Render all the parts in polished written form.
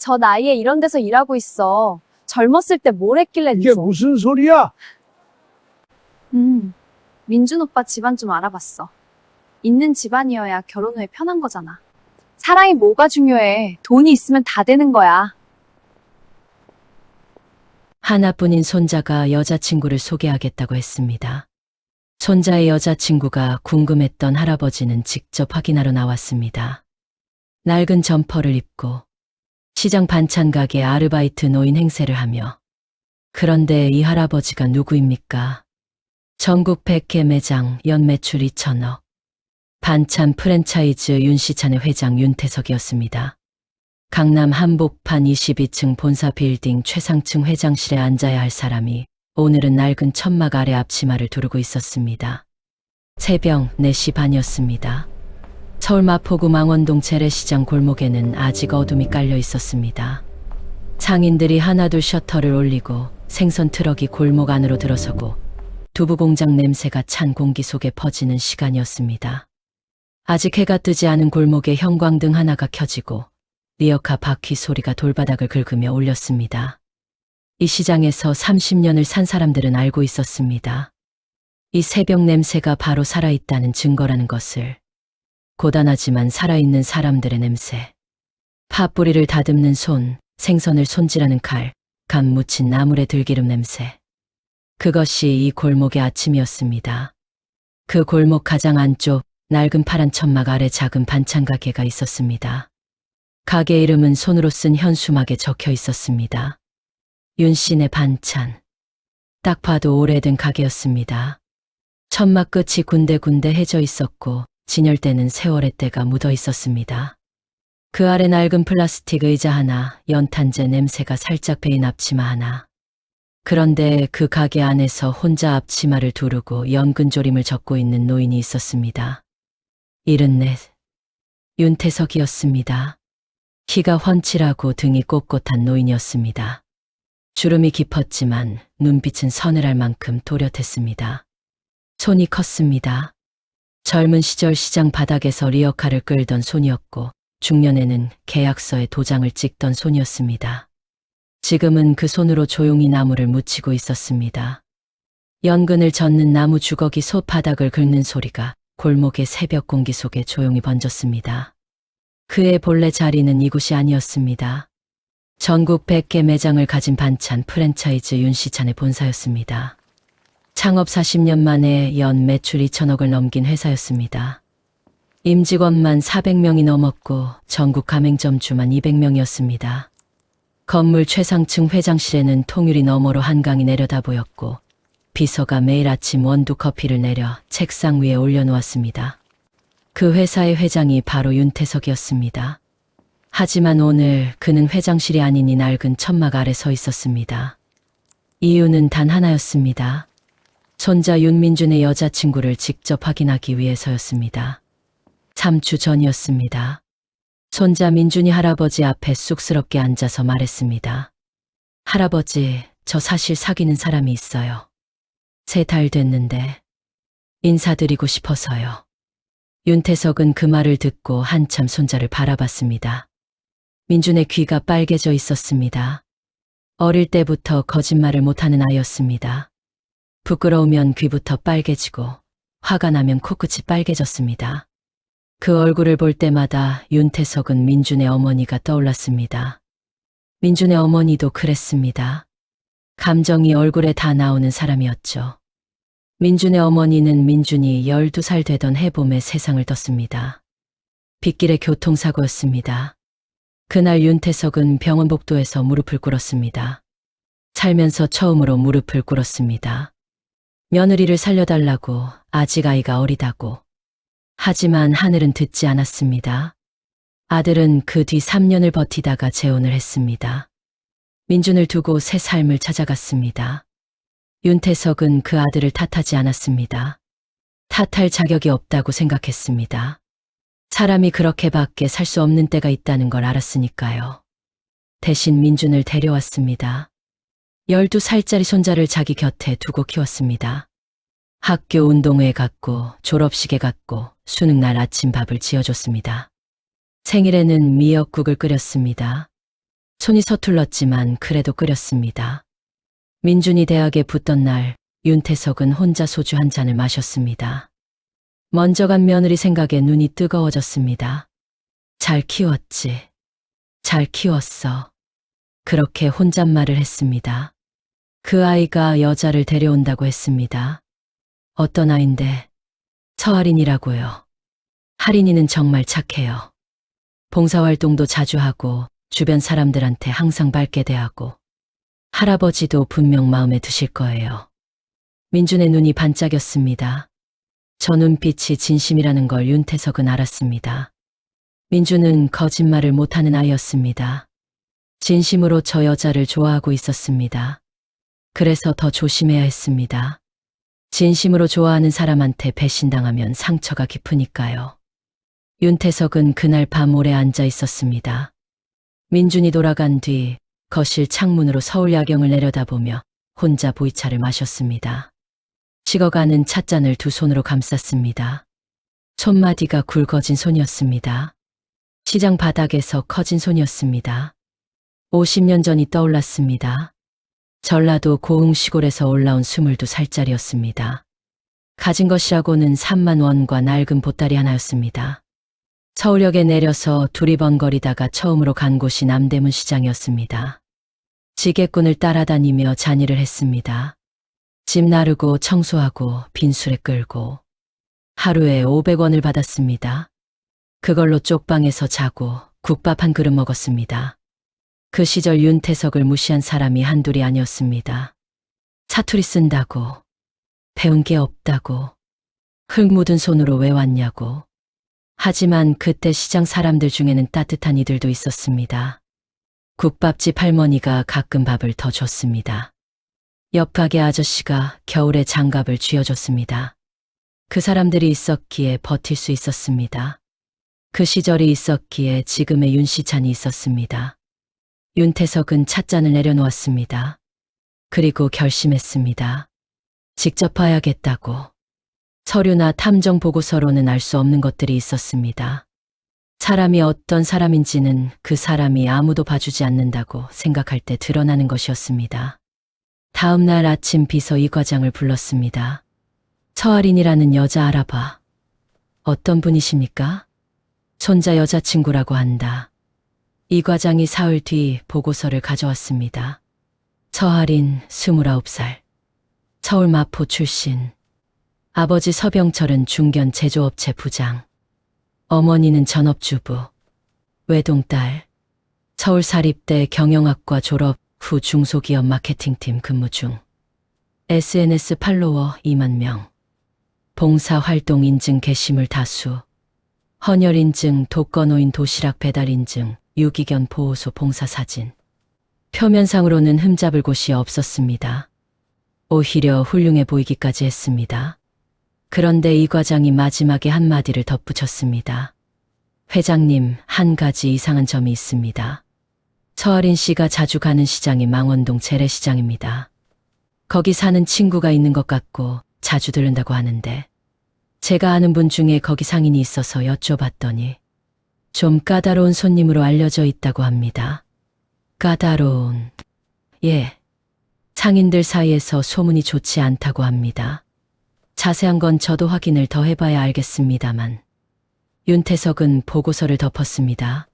저 나이에 이런 데서 일하고 있어. 젊었을 때 뭘 했길래 이게 무슨 소리야? 민준 오빠 집안 좀 알아봤어. 있는 집안이어야 결혼 후에 편한 거잖아. 사랑이 뭐가 중요해. 돈이 있으면 다 되는 거야. 하나뿐인 손자가 여자친구를 소개하겠다고 했습니다. 손자의 여자친구가 궁금했던 할아버지는 직접 확인하러 나왔습니다. 낡은 점퍼를 입고 시장 반찬 가게 아르바이트 노인 행세를 하며. 그런데 이 할아버지가 누구입니까? 전국 100개 매장 연매출 2천억. 반찬 프랜차이즈 윤시찬의 회장 윤태석이었습니다. 강남 한복판 22층 본사 빌딩 최상층 회장실에 앉아야 할 사람이 오늘은 낡은 천막 아래 앞치마를 두르고 있었습니다. 새벽 4시 반이었습니다. 서울 마포구 망원동 재래시장 골목에는 아직 어둠이 깔려 있었습니다. 상인들이 하나둘 셔터를 올리고 생선 트럭이 골목 안으로 들어서고 두부 공장 냄새가 찬 공기 속에 퍼지는 시간이었습니다. 아직 해가 뜨지 않은 골목에 형광등 하나가 켜지고 리어카 바퀴 소리가 돌바닥을 긁으며 울렸습니다. 이 시장에서 30년을 산 사람들은 알고 있었습니다. 이 새벽 냄새가 바로 살아있다는 증거라는 것을. 고단하지만 살아있는 사람들의 냄새. 팥뿌리를 다듬는 손, 생선을 손질하는 칼, 간 묻힌 나물의 들기름 냄새. 그것이 이 골목의 아침이었습니다. 그 골목 가장 안쪽 낡은 파란 천막 아래 작은 반찬 가게가 있었습니다. 가게 이름은 손으로 쓴 현수막에 적혀 있었습니다. 윤씨네 반찬. 딱 봐도 오래된 가게였습니다. 천막 끝이 군데군데 해져 있었고 진열대는 세월의 때가 묻어 있었습니다. 그 아래 낡은 플라스틱 의자 하나, 연탄재 냄새가 살짝 배인 앞치마 하나. 그런데 그 가게 안에서 혼자 앞치마를 두르고 연근조림을 적고 있는 노인이 있었습니다. 74. 윤태석이었습니다. 키가 훤칠하고 등이 꼿꼿한 노인이었습니다. 주름이 깊었지만 눈빛은 서늘할 만큼 또렷했습니다. 손이 컸습니다. 젊은 시절 시장 바닥에서 리어카를 끌던 손이었고 중년에는 계약서에 도장을 찍던 손이었습니다. 지금은 그 손으로 조용히 나무를 묻히고 있었습니다. 연근을 젓는 나무 주걱이 솥바닥을 긁는 소리가 골목의 새벽 공기 속에 조용히 번졌습니다. 그의 본래 자리는 이곳이 아니었습니다. 전국 100개 매장을 가진 반찬 프랜차이즈 윤시찬의 본사였습니다. 창업 40년 만에 연 매출 2천억을 넘긴 회사였습니다. 임직원만 400명이 넘었고 전국 가맹점주만 200명이었습니다. 건물 최상층 회장실에는 통유리 너머로 한강이 내려다 보였고 비서가 매일 아침 원두 커피를 내려 책상 위에 올려놓았습니다. 그 회사의 회장이 바로 윤태석이었습니다. 하지만 오늘 그는 회장실이 아닌 이 낡은 천막 아래 서 있었습니다. 이유는 단 하나였습니다. 손자 윤민준의 여자친구를 직접 확인하기 위해서였습니다. 3주 전이었습니다. 손자 민준이 할아버지 앞에 쑥스럽게 앉아서 말했습니다. 할아버지, 저 사실 사귀는 사람이 있어요. 3달 됐는데 인사드리고 싶어서요. 윤태석은 그 말을 듣고 한참 손자를 바라봤습니다. 민준의 귀가 빨개져 있었습니다. 어릴 때부터 거짓말을 못하는 아이였습니다. 부끄러우면 귀부터 빨개지고 화가 나면 코끝이 빨개졌습니다. 그 얼굴을 볼 때마다 윤태석은 민준의 어머니가 떠올랐습니다. 민준의 어머니도 그랬습니다. 감정이 얼굴에 다 나오는 사람이었죠. 민준의 어머니는 민준이 12살 되던 해봄에 세상을 떴습니다. 빗길의 교통사고였습니다. 그날 윤태석은 병원 복도에서 무릎을 꿇었습니다. 살면서 처음으로 무릎을 꿇었습니다. 며느리를 살려달라고, 아직 아이가 어리다고. 하지만 하늘은 듣지 않았습니다. 아들은 그 뒤 3년을 버티다가 재혼을 했습니다. 민준을 두고 새 삶을 찾아갔습니다. 윤태석은 그 아들을 탓하지 않았습니다. 탓할 자격이 없다고 생각했습니다. 사람이 그렇게밖에 살 수 없는 때가 있다는 걸 알았으니까요. 대신 민준을 데려왔습니다. 12살짜리 손자를 자기 곁에 두고 키웠습니다. 학교 운동회에 갔고 졸업식에 갔고 수능날 아침밥을 지어줬습니다. 생일에는 미역국을 끓였습니다. 손이 서툴렀지만 그래도 끓였습니다. 민준이 대학에 붙던 날 윤태석은 혼자 소주 한 잔을 마셨습니다. 먼저 간 며느리 생각에 눈이 뜨거워졌습니다. 잘 키웠지. 잘 키웠어. 그렇게 혼잣말을 했습니다. 그 아이가 여자를 데려온다고 했습니다. 어떤 아인데? 서할인이라고요. 할인이는 정말 착해요. 봉사활동도 자주 하고 주변 사람들한테 항상 밝게 대하고 할아버지도 분명 마음에 드실 거예요. 민준의 눈이 반짝였습니다. 저 눈빛이 진심이라는 걸 윤태석은 알았습니다. 민준은 거짓말을 못하는 아이였습니다. 진심으로 저 여자를 좋아하고 있었습니다. 그래서 더 조심해야 했습니다. 진심으로 좋아하는 사람한테 배신당하면 상처가 깊으니까요. 윤태석은 그날 밤 오래 앉아 있었습니다. 민준이 돌아간 뒤 거실 창문으로 서울 야경을 내려다보며 혼자 보이차를 마셨습니다. 식어가는 찻잔을 두 손으로 감쌌습니다. 손마디가 굵어진 손이었습니다. 시장 바닥에서 커진 손이었습니다. 50년 전이 떠올랐습니다. 전라도 고흥 시골에서 올라온 22살짜리였습니다. 가진 것이라고는 3만 원과 낡은 보따리 하나였습니다. 서울역에 내려서 두리번거리다가 처음으로 간 곳이 남대문 시장이었습니다. 지게꾼을 따라다니며 잔일을 했습니다. 집 나르고 청소하고 빈술에 끌고 하루에 500원을 받았습니다. 그걸로 쪽방에서 자고 국밥 한 그릇 먹었습니다. 그 시절 윤태석을 무시한 사람이 한둘이 아니었습니다. 사투리 쓴다고, 배운 게 없다고, 흙 묻은 손으로 왜 왔냐고. 하지만 그때 시장 사람들 중에는 따뜻한 이들도 있었습니다. 국밥집 할머니가 가끔 밥을 더 줬습니다. 옆 가게 아저씨가 겨울에 장갑을 쥐어줬습니다. 그 사람들이 있었기에 버틸 수 있었습니다. 그 시절이 있었기에 지금의 윤시찬이 있었습니다. 윤태석은 찻잔을 내려놓았습니다. 그리고 결심했습니다. 직접 봐야겠다고. 서류나 탐정 보고서로는 알 수 없는 것들이 있었습니다. 사람이 어떤 사람인지는 그 사람이 아무도 봐주지 않는다고 생각할 때 드러나는 것이었습니다. 다음 날 아침 비서 이 과장을 불렀습니다. 서할인이라는 여자 알아봐. 어떤 분이십니까? 손자 여자친구라고 한다. 이 과장이 사흘 뒤 보고서를 가져왔습니다. 서할인 29살. 서울 마포 출신. 아버지 서병철은 중견 제조업체 부장. 어머니는 전업주부. 외동딸. 서울사립대 경영학과 졸업 후 중소기업 마케팅팀 근무 중. SNS 팔로워 2만 명. 봉사활동 인증 게시물 다수. 헌혈 인증, 독거노인 도시락 배달 인증, 유기견 보호소 봉사사진. 표면상으로는 흠잡을 곳이 없었습니다. 오히려 훌륭해 보이기까지 했습니다. 그런데 이 과장이 마지막에 한마디를 덧붙였습니다. 회장님, 한 가지 이상한 점이 있습니다. 서할인 씨가 자주 가는 시장이 망원동 재래시장입니다. 거기 사는 친구가 있는 것 같고 자주 들른다고 하는데 제가 아는 분 중에 거기 상인이 있어서 여쭤봤더니 좀 까다로운 손님으로 알려져 있다고 합니다. 까다로운... 예. 상인들 사이에서 소문이 좋지 않다고 합니다. 자세한 건 저도 확인을 더 해봐야 알겠습니다만. 윤태석은 보고서를 덮었습니다.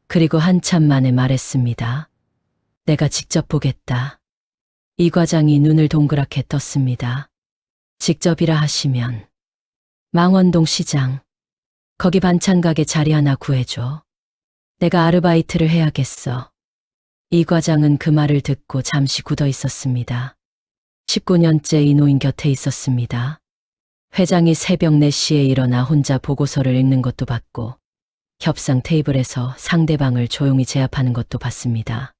그리고 한참 만에 말했습니다. 내가 직접 보겠다. 이 과장이 눈을 동그랗게 떴습니다. 직접이라 하시면 망원동 시장. 거기 반찬 가게 자리 하나 구해줘. 내가 아르바이트를 해야겠어. 이 과장은 그 말을 듣고 잠시 굳어 있었습니다. 19년째 이 노인 곁에 있었습니다. 회장이 새벽 4시에 일어나 혼자 보고서를 읽는 것도 봤고 협상 테이블에서 상대방을 조용히 제압하는 것도 봤습니다.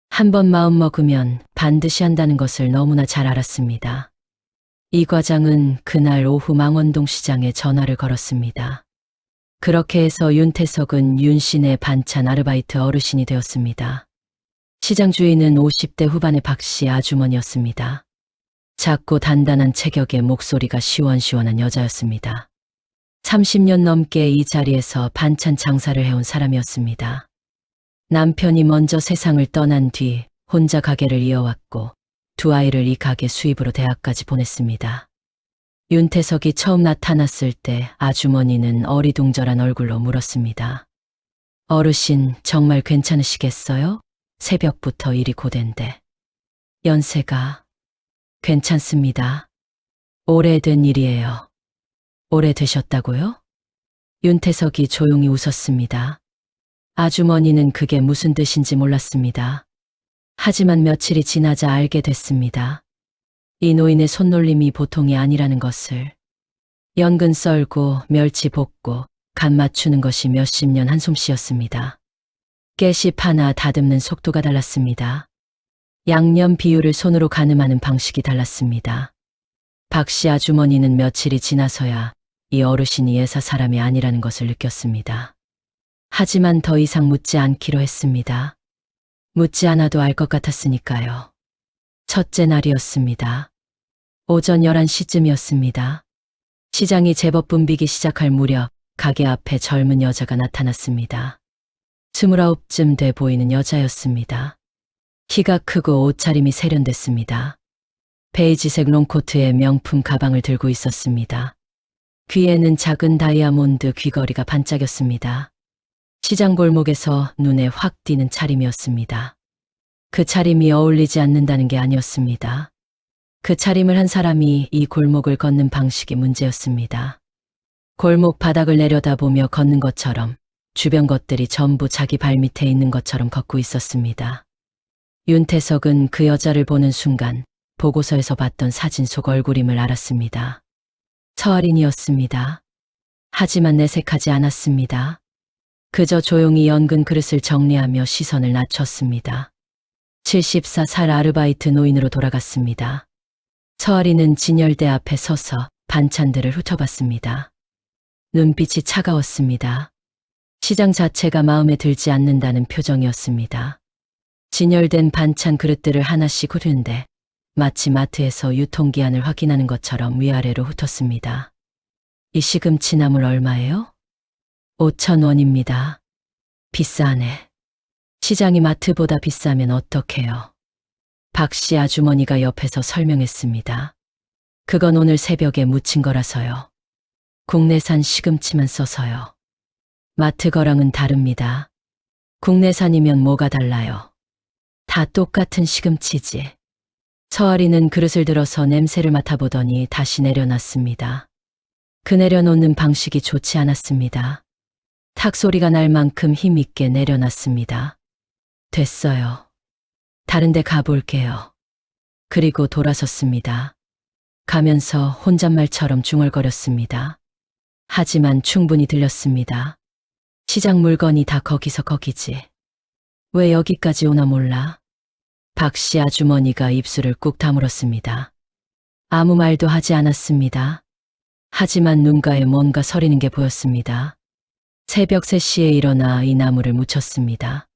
한 번 마음 먹으면 반드시 한다는 것을 너무나 잘 알았습니다. 이 과장은 그날 오후 망원동 시장에 전화를 걸었습니다. 그렇게 해서 윤태석은 윤씨네 반찬 아르바이트 어르신이 되었습니다. 시장 주인은 50대 후반의 박씨 아주머니였습니다. 작고 단단한 체격에 목소리가 시원시원한 여자였습니다. 30년 넘게 이 자리에서 반찬 장사를 해온 사람이었습니다. 남편이 먼저 세상을 떠난 뒤 혼자 가게를 이어왔고 두 아이를 이 가게 수입으로 대학까지 보냈습니다. 윤태석이 처음 나타났을 때 아주머니는 어리둥절한 얼굴로 물었습니다. 어르신 정말 괜찮으시겠어요? 새벽부터 일이 고된데. 연세가 괜찮습니다. 오래된 일이에요. 오래되셨다고요? 윤태석이 조용히 웃었습니다. 아주머니는 그게 무슨 뜻인지 몰랐습니다. 하지만 며칠이 지나자 알게 됐습니다. 이 노인의 손놀림이 보통이 아니라는 것을. 연근 썰고 멸치 볶고 간 맞추는 것이 몇십 년 한솜씨였습니다. 깨씹 하나 다듬는 속도가 달랐습니다. 양념 비율을 손으로 가늠하는 방식이 달랐습니다. 박씨 아주머니는 며칠이 지나서야 이 어르신이 예사 사람이 아니라는 것을 느꼈습니다. 하지만 더 이상 묻지 않기로 했습니다. 묻지 않아도 알 것 같았으니까요. 첫째 날이었습니다. 오전 11시쯤이었습니다. 시장이 제법 붐비기 시작할 무렵 가게 앞에 젊은 여자가 나타났습니다. 29쯤 돼 보이는 여자였습니다. 키가 크고 옷차림이 세련됐습니다. 베이지색 롱코트에 명품 가방을 들고 있었습니다. 귀에는 작은 다이아몬드 귀걸이가 반짝였습니다. 시장 골목에서 눈에 확 띄는 차림이었습니다. 그 차림이 어울리지 않는다는 게 아니었습니다. 그 차림을 한 사람이 이 골목을 걷는 방식이 문제였습니다. 골목 바닥을 내려다보며 걷는 것처럼 주변 것들이 전부 자기 발밑에 있는 것처럼 걷고 있었습니다. 윤태석은 그 여자를 보는 순간 보고서에서 봤던 사진 속 얼굴임을 알았습니다. 서아린이었습니다. 하지만 내색하지 않았습니다. 그저 조용히 연근 그릇을 정리하며 시선을 낮췄습니다. 74살 아르바이트 노인으로 돌아갔습니다. 서아린은 진열대 앞에 서서 반찬들을 훑어봤습니다. 눈빛이 차가웠습니다. 시장 자체가 마음에 들지 않는다는 표정이었습니다. 진열된 반찬 그릇들을 하나씩 훑는데 마치 마트에서 유통기한을 확인하는 것처럼 위아래로 훑었습니다. 이 시금치나물 얼마예요? 5,000원입니다. 비싸네. 시장이 마트보다 비싸면 어떡해요? 박씨 아주머니가 옆에서 설명했습니다. 그건 오늘 새벽에 무친 거라서요. 국내산 시금치만 써서요. 마트 거랑은 다릅니다. 국내산이면 뭐가 달라요? 다 똑같은 시금치지. 서아리는 그릇을 들어서 냄새를 맡아보더니 다시 내려놨습니다. 그 내려놓는 방식이 좋지 않았습니다. 탁 소리가 날 만큼 힘있게 내려놨습니다. 됐어요. 다른 데 가볼게요. 그리고 돌아섰습니다. 가면서 혼잣말처럼 중얼거렸습니다. 하지만 충분히 들렸습니다. 시장 물건이 다 거기서 거기지. 왜 여기까지 오나 몰라. 박씨 아주머니가 입술을 꾹 다물었습니다. 아무 말도 하지 않았습니다. 하지만 눈가에 뭔가 서리는 게 보였습니다. 새벽 3시에 일어나 이 나무를 묻혔습니다.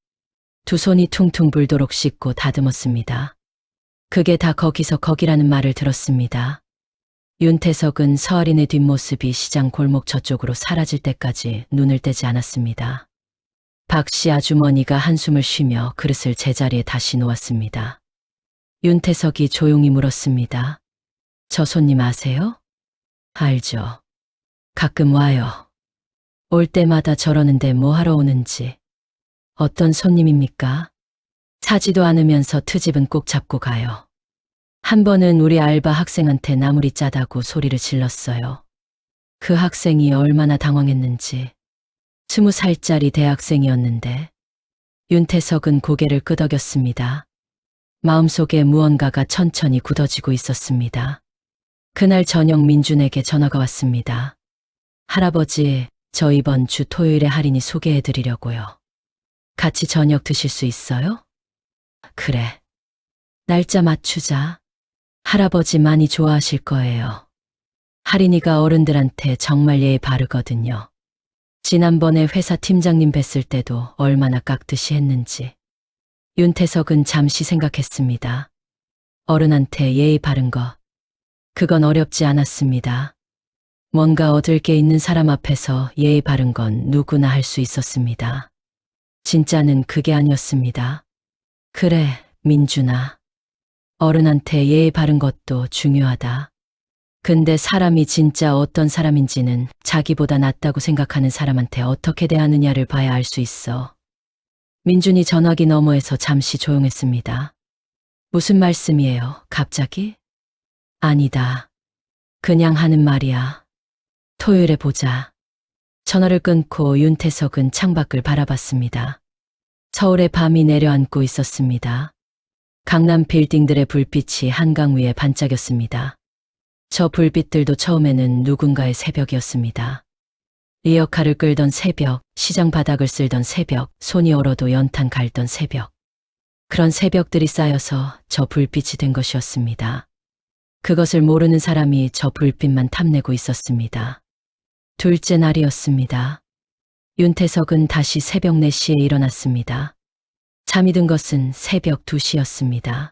두 손이 퉁퉁 불도록 씻고 다듬었습니다. 그게 다 거기서 거기라는 말을 들었습니다. 윤태석은 서아린의 뒷모습이 시장 골목 저쪽으로 사라질 때까지 눈을 떼지 않았습니다. 박씨 아주머니가 한숨을 쉬며 그릇을 제자리에 다시 놓았습니다. 윤태석이 조용히 물었습니다. 저 손님 아세요? 알죠. 가끔 와요. 올 때마다 저러는데 뭐 하러 오는지. 어떤 손님입니까? 사지도 않으면서 트집은 꼭 잡고 가요. 한 번은 우리 알바 학생한테 나물이 짜다고 소리를 질렀어요. 그 학생이 얼마나 당황했는지. 20살짜리 대학생이었는데. 윤태석은 고개를 끄덕였습니다. 마음속에 무언가가 천천히 굳어지고 있었습니다. 그날 저녁 민준에게 전화가 왔습니다. 할아버지, 저 이번 주 토요일에 할인이 소개해드리려고요. 같이 저녁 드실 수 있어요? 그래. 날짜 맞추자. 할아버지 많이 좋아하실 거예요. 할인이가 어른들한테 정말 예의 바르거든요. 지난번에 회사 팀장님 뵀을 때도 얼마나 깍듯이 했는지. 윤태석은 잠시 생각했습니다. 어른한테 예의 바른 거. 그건 어렵지 않았습니다. 뭔가 얻을 게 있는 사람 앞에서 예의 바른 건 누구나 할 수 있었습니다. 진짜는 그게 아니었습니다. 그래, 민준아. 어른한테 예의 바른 것도 중요하다. 근데 사람이 진짜 어떤 사람인지는 자기보다 낫다고 생각하는 사람한테 어떻게 대하느냐를 봐야 알 수 있어. 민준이 전화기 너머에서 잠시 조용했습니다. 무슨 말씀이에요, 갑자기? 아니다. 그냥 하는 말이야. 토요일에 보자. 전화를 끊고 윤태석은 창밖을 바라봤습니다. 서울의 밤이 내려앉고 있었습니다. 강남 빌딩들의 불빛이 한강 위에 반짝였습니다. 저 불빛들도 처음에는 누군가의 새벽이었습니다. 리어카를 끌던 새벽, 시장 바닥을 쓸던 새벽, 손이 얼어도 연탄 갈던 새벽. 그런 새벽들이 쌓여서 저 불빛이 된 것이었습니다. 그것을 모르는 사람이 저 불빛만 탐내고 있었습니다. 둘째 날이었습니다. 윤태석은 다시 새벽 4시에 일어났습니다. 잠이 든 것은 새벽 2시였습니다.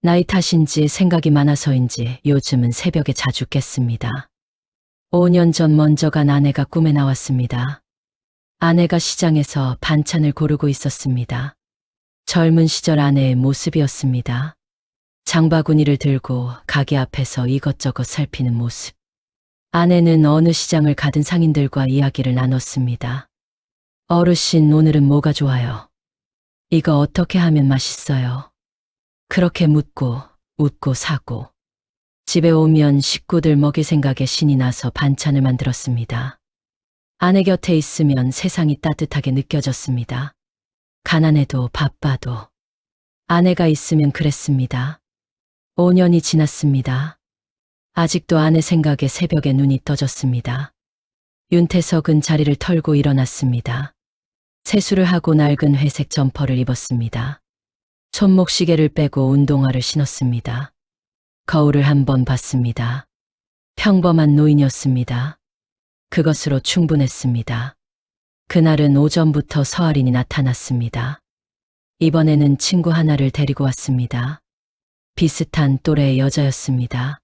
나이 탓인지 생각이 많아서인지 요즘은 새벽에 자주 깼습니다. 5년 전 먼저 간 아내가 꿈에 나왔습니다. 아내가 시장에서 반찬을 고르고 있었습니다. 젊은 시절 아내의 모습이었습니다. 장바구니를 들고 가게 앞에서 이것저것 살피는 모습. 아내는 어느 시장을 가든 상인들과 이야기를 나눴습니다. 어르신, 오늘은 뭐가 좋아요? 이거 어떻게 하면 맛있어요? 그렇게 묻고 웃고 사고. 집에 오면 식구들 먹일 생각에 신이 나서 반찬을 만들었습니다. 아내 곁에 있으면 세상이 따뜻하게 느껴졌습니다. 가난해도 바빠도. 아내가 있으면 그랬습니다. 5년이 지났습니다. 아직도 아내 생각에 새벽에 눈이 떠졌습니다. 윤태석은 자리를 털고 일어났습니다. 세수를 하고 낡은 회색 점퍼를 입었습니다. 손목시계를 빼고 운동화를 신었습니다. 거울을 한번 봤습니다. 평범한 노인이었습니다. 그것으로 충분했습니다. 그날은 오전부터 서아린이 나타났습니다. 이번에는 친구 하나를 데리고 왔습니다. 비슷한 또래의 여자였습니다.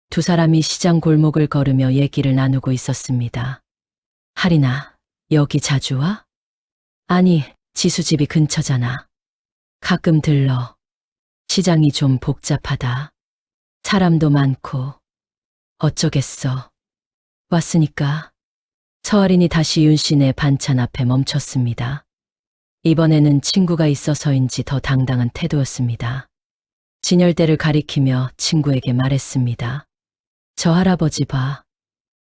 두 사람이 시장 골목을 걸으며 얘기를 나누고 있었습니다. 하린아, 여기 자주 와? 아니, 지수 집이 근처잖아. 가끔 들러. 시장이 좀 복잡하다. 사람도 많고. 어쩌겠어. 왔으니까. 서아린이 다시 윤씨네 반찬 앞에 멈췄습니다. 이번에는 친구가 있어서인지 더 당당한 태도였습니다. 진열대를 가리키며 친구에게 말했습니다. 저 할아버지 봐.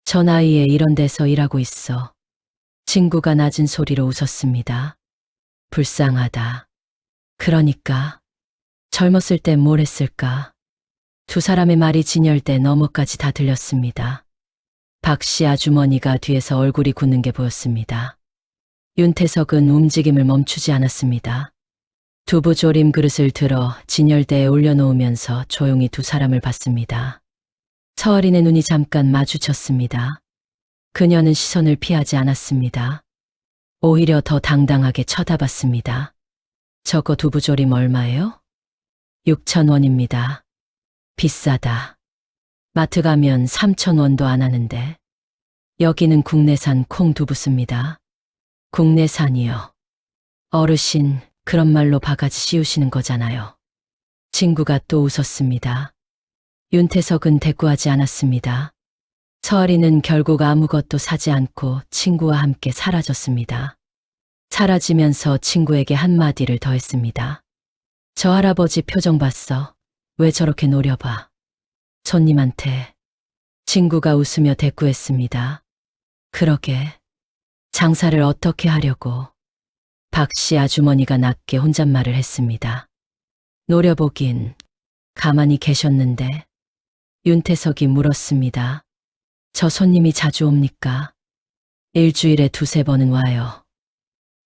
저 나이에 이런 데서 일하고 있어. 친구가 낮은 소리로 웃었습니다. 불쌍하다. 그러니까. 젊었을 때 뭘 했을까. 두 사람의 말이 진열대 너머까지 다 들렸습니다. 박씨 아주머니가 뒤에서 얼굴이 굳는 게 보였습니다. 윤태석은 움직임을 멈추지 않았습니다. 두부조림 그릇을 들어 진열대에 올려놓으면서 조용히 두 사람을 봤습니다. 서아린의 눈이 잠깐 마주쳤습니다. 그녀는 시선을 피하지 않았습니다. 오히려 더 당당하게 쳐다봤습니다. 저거 두부조림 얼마예요? 6,000원입니다. 비싸다. 마트 가면 3,000원도 안 하는데. 여기는 국내산 콩두부습니다. 국내산이요. 어르신, 그런 말로 바가지 씌우시는 거잖아요. 친구가 또 웃었습니다. 윤태석은 대꾸하지 않았습니다. 서아린은 결국 아무것도 사지 않고 친구와 함께 사라졌습니다. 사라지면서 친구에게 한마디를 더했습니다. 저 할아버지 표정 봤어. 왜 저렇게 노려봐. 손님한테. 친구가 웃으며 대꾸했습니다. 그러게. 장사를 어떻게 하려고. 박씨 아주머니가 낮게 혼잣말을 했습니다. 노려보긴. 가만히 계셨는데. 윤태석이 물었습니다. 저 손님이 자주 옵니까? 일주일에 2~3번은 와요.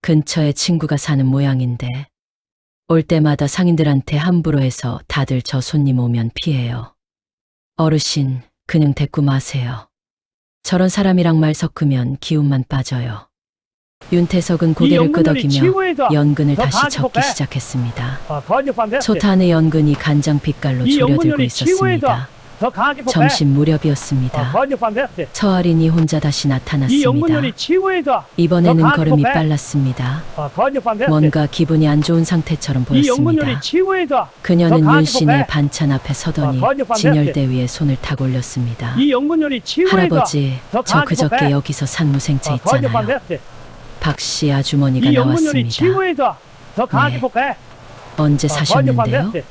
근처에 친구가 사는 모양인데 올 때마다 상인들한테 함부로 해서 다들 저 손님 오면 피해요. 어르신, 그냥 대꾸 마세요. 저런 사람이랑 말 섞으면 기운만 빠져요. 윤태석은 고개를 끄덕이며 연근을 다시 적기 시작했습니다. 솥 안의 연근이 간장 빛깔로 졸여들고 있었습니다. 더 강하게 폭발. 점심 무렵이었습니다. 번역 반대세. 처할인이 혼자 다시 이 나타났습니다. 영문열이 치유해서 이번에는 강하게 걸음이 폭발. 빨랐습니다. 번역 반대세. 뭔가 기분이 안 좋은 상태처럼 이 영문열이 보였습니다. 치유해서 그녀는 더 강하게 윤씨네 폭발. 반찬 앞에 서더니 번역 반대세. 진열대 위에 손을 탁 올렸습니다. 이 영문열이 치유해서 할아버지, 더 저 강하게 그저께 폭발. 여기서 산 무생채 번역 있잖아요. 반대세. 박씨 아주머니가 이 영문열이 나왔습니다. 치유해서 더 강하게 네. 폭발. 언제 번역 사셨는데요? 반대세.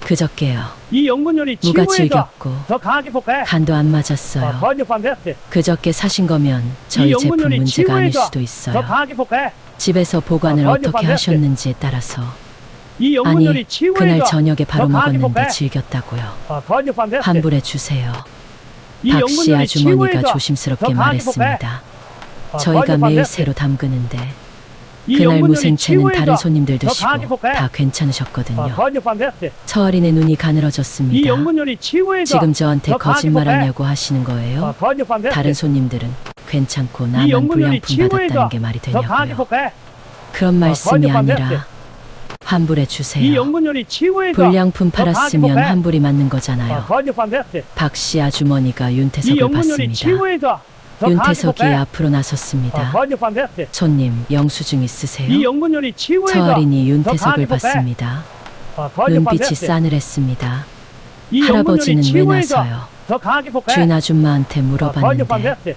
그저께요. 이 영문열이 무가 치유해서 질겼고 더 강하게 폭발. 간도 안 맞았어요. 번역 반대세. 그저께 사신 거면 저희 이 제품 영문열이 문제가 아닐 치유해서 수도 더 있어요. 강하게 폭발. 집에서 보관을 번역 어떻게 반대세. 하셨는지에 따라서 이 영문열이 아니 치유해서 그날 저녁에 바로 더 강하게 먹었는데 폭발. 질겼다고요. 번역 반대세. 환불해 주세요. 이 박씨 영문열이 아주머니가 치유해서 조심스럽게 더 강하게 말했습니다. 폭발. 저희가 번역 매일 반대세. 새로 담그는데 이 그날 영문열이 무생채는 다른 치유해서 손님들 더 강하게 드시고 폭발. 다 괜찮으셨거든요. 번역 반대세. 처할인의 눈이 이 가늘어졌습니다. 영문열이 치유해서 지금 저한테 더 강하게 거짓말하냐고 하시는 거예요? 번역 반대세. 다른 손님들은 괜찮고 나만 영문열이 불량품 치유해서 받았다는 게 말이 더 강하게 되냐고요. 폭발. 그런 말씀이 번역 반대세. 아니라 환불해 이 주세요. 영문열이 치유해서 불량품 더 강하게 팔았으면 폭발. 환불이 맞는 거잖아요. 번역 반대세. 박씨 아주머니가 이 윤태석을 영문열이 봤습니다. 치유해서 더 강하게 윤태석이 폭발. 앞으로 나섰습니다. 번역 반대세. 손님 영수증 있으세요? 이 영문열이 치유해서 처할인이 더 윤태석을 강하게 폭발. 봤습니다. 번역 눈빛이 반대세. 싸늘했습니다. 이 할아버지는 영문열이 왜 치유해서 나서요? 더 강하게 폭발. 주인 아줌마한테 번역 물어봤는데 반대세.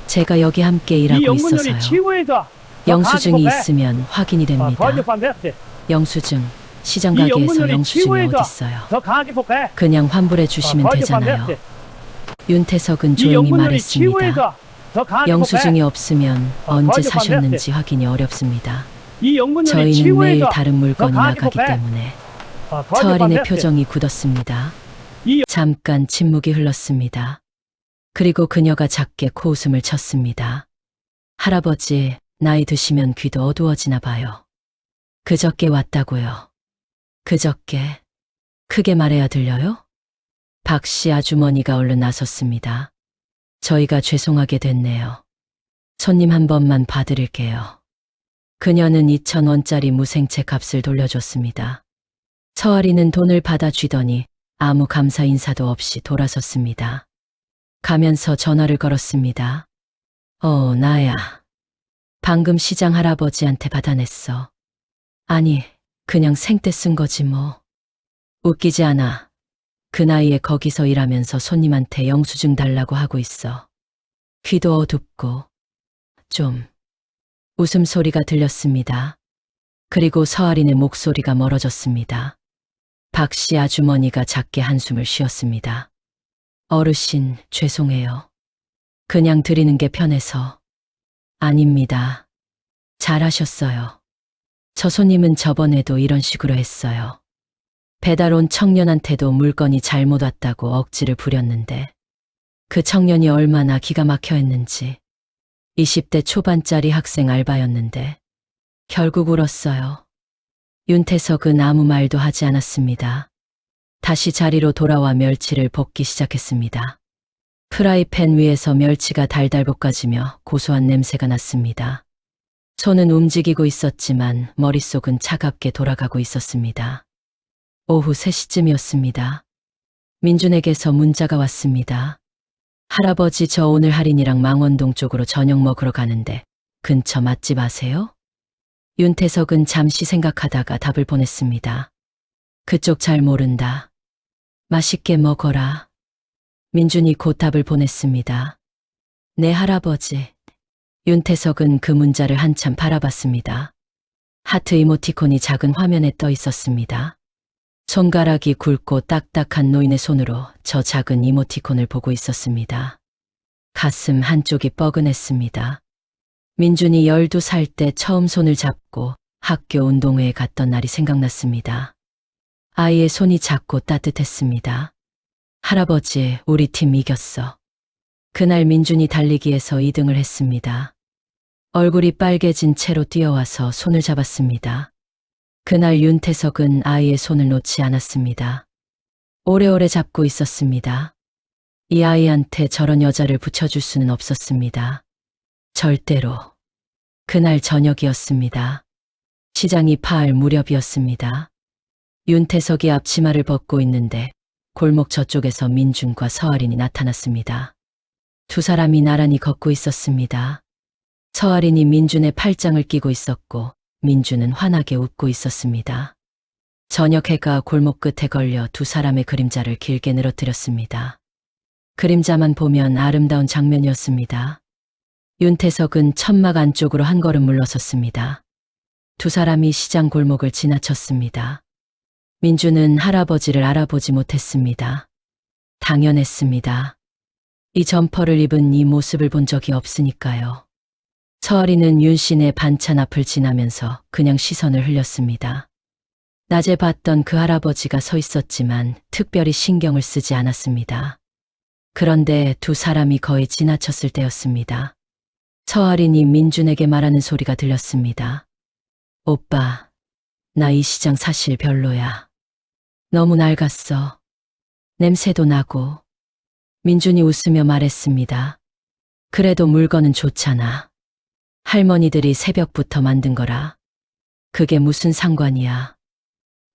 제가 여기 함께 이 일하고 영문열이 있어서요. 치유해서 더 영수증이 강하게 폭발. 있으면 확인이 됩니다. 번역 반대세. 영수증 시장 이 가게에서 영문열이 영수증이 치유해서 어딨어요? 더 강하게 폭발. 그냥 환불해 주시면 번역 되잖아요. 반대세. 윤태석은 이 조용히 영문열이 말했습니다. 치유해서 더 강하게 영수증이 폭발. 없으면 번역 언제 반대세. 사셨는지 확인이 어렵습니다. 이 영문열이 저희는 치유해서 매일 다른 물건이 더 강하게 나가기 폭발. 때문에 번역 처할인의 반대세. 표정이 굳었습니다. 이 잠깐 침묵이 흘렀습니다. 그리고 그녀가 작게 코웃음을 쳤습니다. 할아버지, 나이 드시면 귀도 어두워지나 봐요. 그저께 왔다고요. 그저께. 크게 말해야 들려요? 박씨 아주머니가 얼른 나섰습니다. 저희가 죄송하게 됐네요. 손님 한 번만 봐드릴게요. 그녀는 2,000원짜리 무생채 값을 돌려줬습니다. 처할이는 돈을 받아쥐더니 아무 감사 인사도 없이 돌아섰습니다. 가면서 전화를 걸었습니다. 나야. 방금 시장 할아버지한테 받아냈어. 아니, 그냥 생떼 쓴 거지 뭐. 웃기지 않아. 그 나이에 거기서 일하면서 손님한테 영수증 달라고 하고 있어. 귀도 어둡고 좀 웃음소리가 들렸습니다. 그리고 서아린의 목소리가 멀어졌습니다. 박씨 아주머니가 작게 한숨을 쉬었습니다. 어르신, 죄송해요. 그냥 드리는 게 편해서. 아닙니다. 잘하셨어요. 저 손님은 저번에도 이런 식으로 했어요. 배달 온 청년한테도 물건이 잘못 왔다고 억지를 부렸는데 그 청년이 얼마나 기가 막혀 했는지. 20대 초반짜리 학생 알바였는데 결국 울었어요. 윤태석은 아무 말도 하지 않았습니다. 다시 자리로 돌아와 멸치를 볶기 시작했습니다. 프라이팬 위에서 멸치가 달달 볶아지며 고소한 냄새가 났습니다. 손은 움직이고 있었지만 머릿속은 차갑게 돌아가고 있었습니다. 오후 3시쯤이었습니다. 민준에게서 문자가 왔습니다. 할아버지, 저 오늘 할인이랑 망원동 쪽으로 저녁 먹으러 가는데 근처 맛집 아세요? 윤태석은 잠시 생각하다가 답을 보냈습니다. 그쪽 잘 모른다. 맛있게 먹어라. 민준이 곧 답을 보냈습니다. 네, 할아버지. 윤태석은 그 문자를 한참 바라봤습니다. 하트 이모티콘이 작은 화면에 떠 있었습니다. 손가락이 굵고 딱딱한 노인의 손으로 저 작은 이모티콘을 보고 있었습니다. 가슴 한쪽이 뻐근했습니다. 민준이 12살 때 처음 손을 잡고 학교 운동회에 갔던 날이 생각났습니다. 아이의 손이 작고 따뜻했습니다. 할아버지, 우리 팀 이겼어. 그날 민준이 달리기에서 2등을 했습니다. 얼굴이 빨개진 채로 뛰어와서 손을 잡았습니다. 그날 윤태석은 아이의 손을 놓지 않았습니다. 오래오래 잡고 있었습니다. 이 아이한테 저런 여자를 붙여줄 수는 없었습니다. 절대로. 그날 저녁이었습니다. 시장이 파할 무렵이었습니다. 윤태석이 앞치마를 벗고 있는데 골목 저쪽에서 민준과 서아린이 나타났습니다. 두 사람이 나란히 걷고 있었습니다. 서아린이 민준의 팔짱을 끼고 있었고 민준은 환하게 웃고 있었습니다. 저녁 해가 골목 끝에 걸려 두 사람의 그림자를 길게 늘어뜨렸습니다. 그림자만 보면 아름다운 장면이었습니다. 윤태석은 천막 안쪽으로 한 걸음 물러섰습니다. 두 사람이 시장 골목을 지나쳤습니다. 민준은 할아버지를 알아보지 못했습니다. 당연했습니다. 이 점퍼를 입은 이 모습을 본 적이 없으니까요. 서아린은 윤씨네 반찬 앞을 지나면서 그냥 시선을 흘렸습니다. 낮에 봤던 그 할아버지가 서 있었지만 특별히 신경을 쓰지 않았습니다. 그런데 두 사람이 거의 지나쳤을 때였습니다. 서아린이 민준에게 말하는 소리가 들렸습니다. 오빠, 나 이 시장 사실 별로야. 너무 낡았어. 냄새도 나고. 민준이 웃으며 말했습니다. 그래도 물건은 좋잖아. 할머니들이 새벽부터 만든 거라. 그게 무슨 상관이야.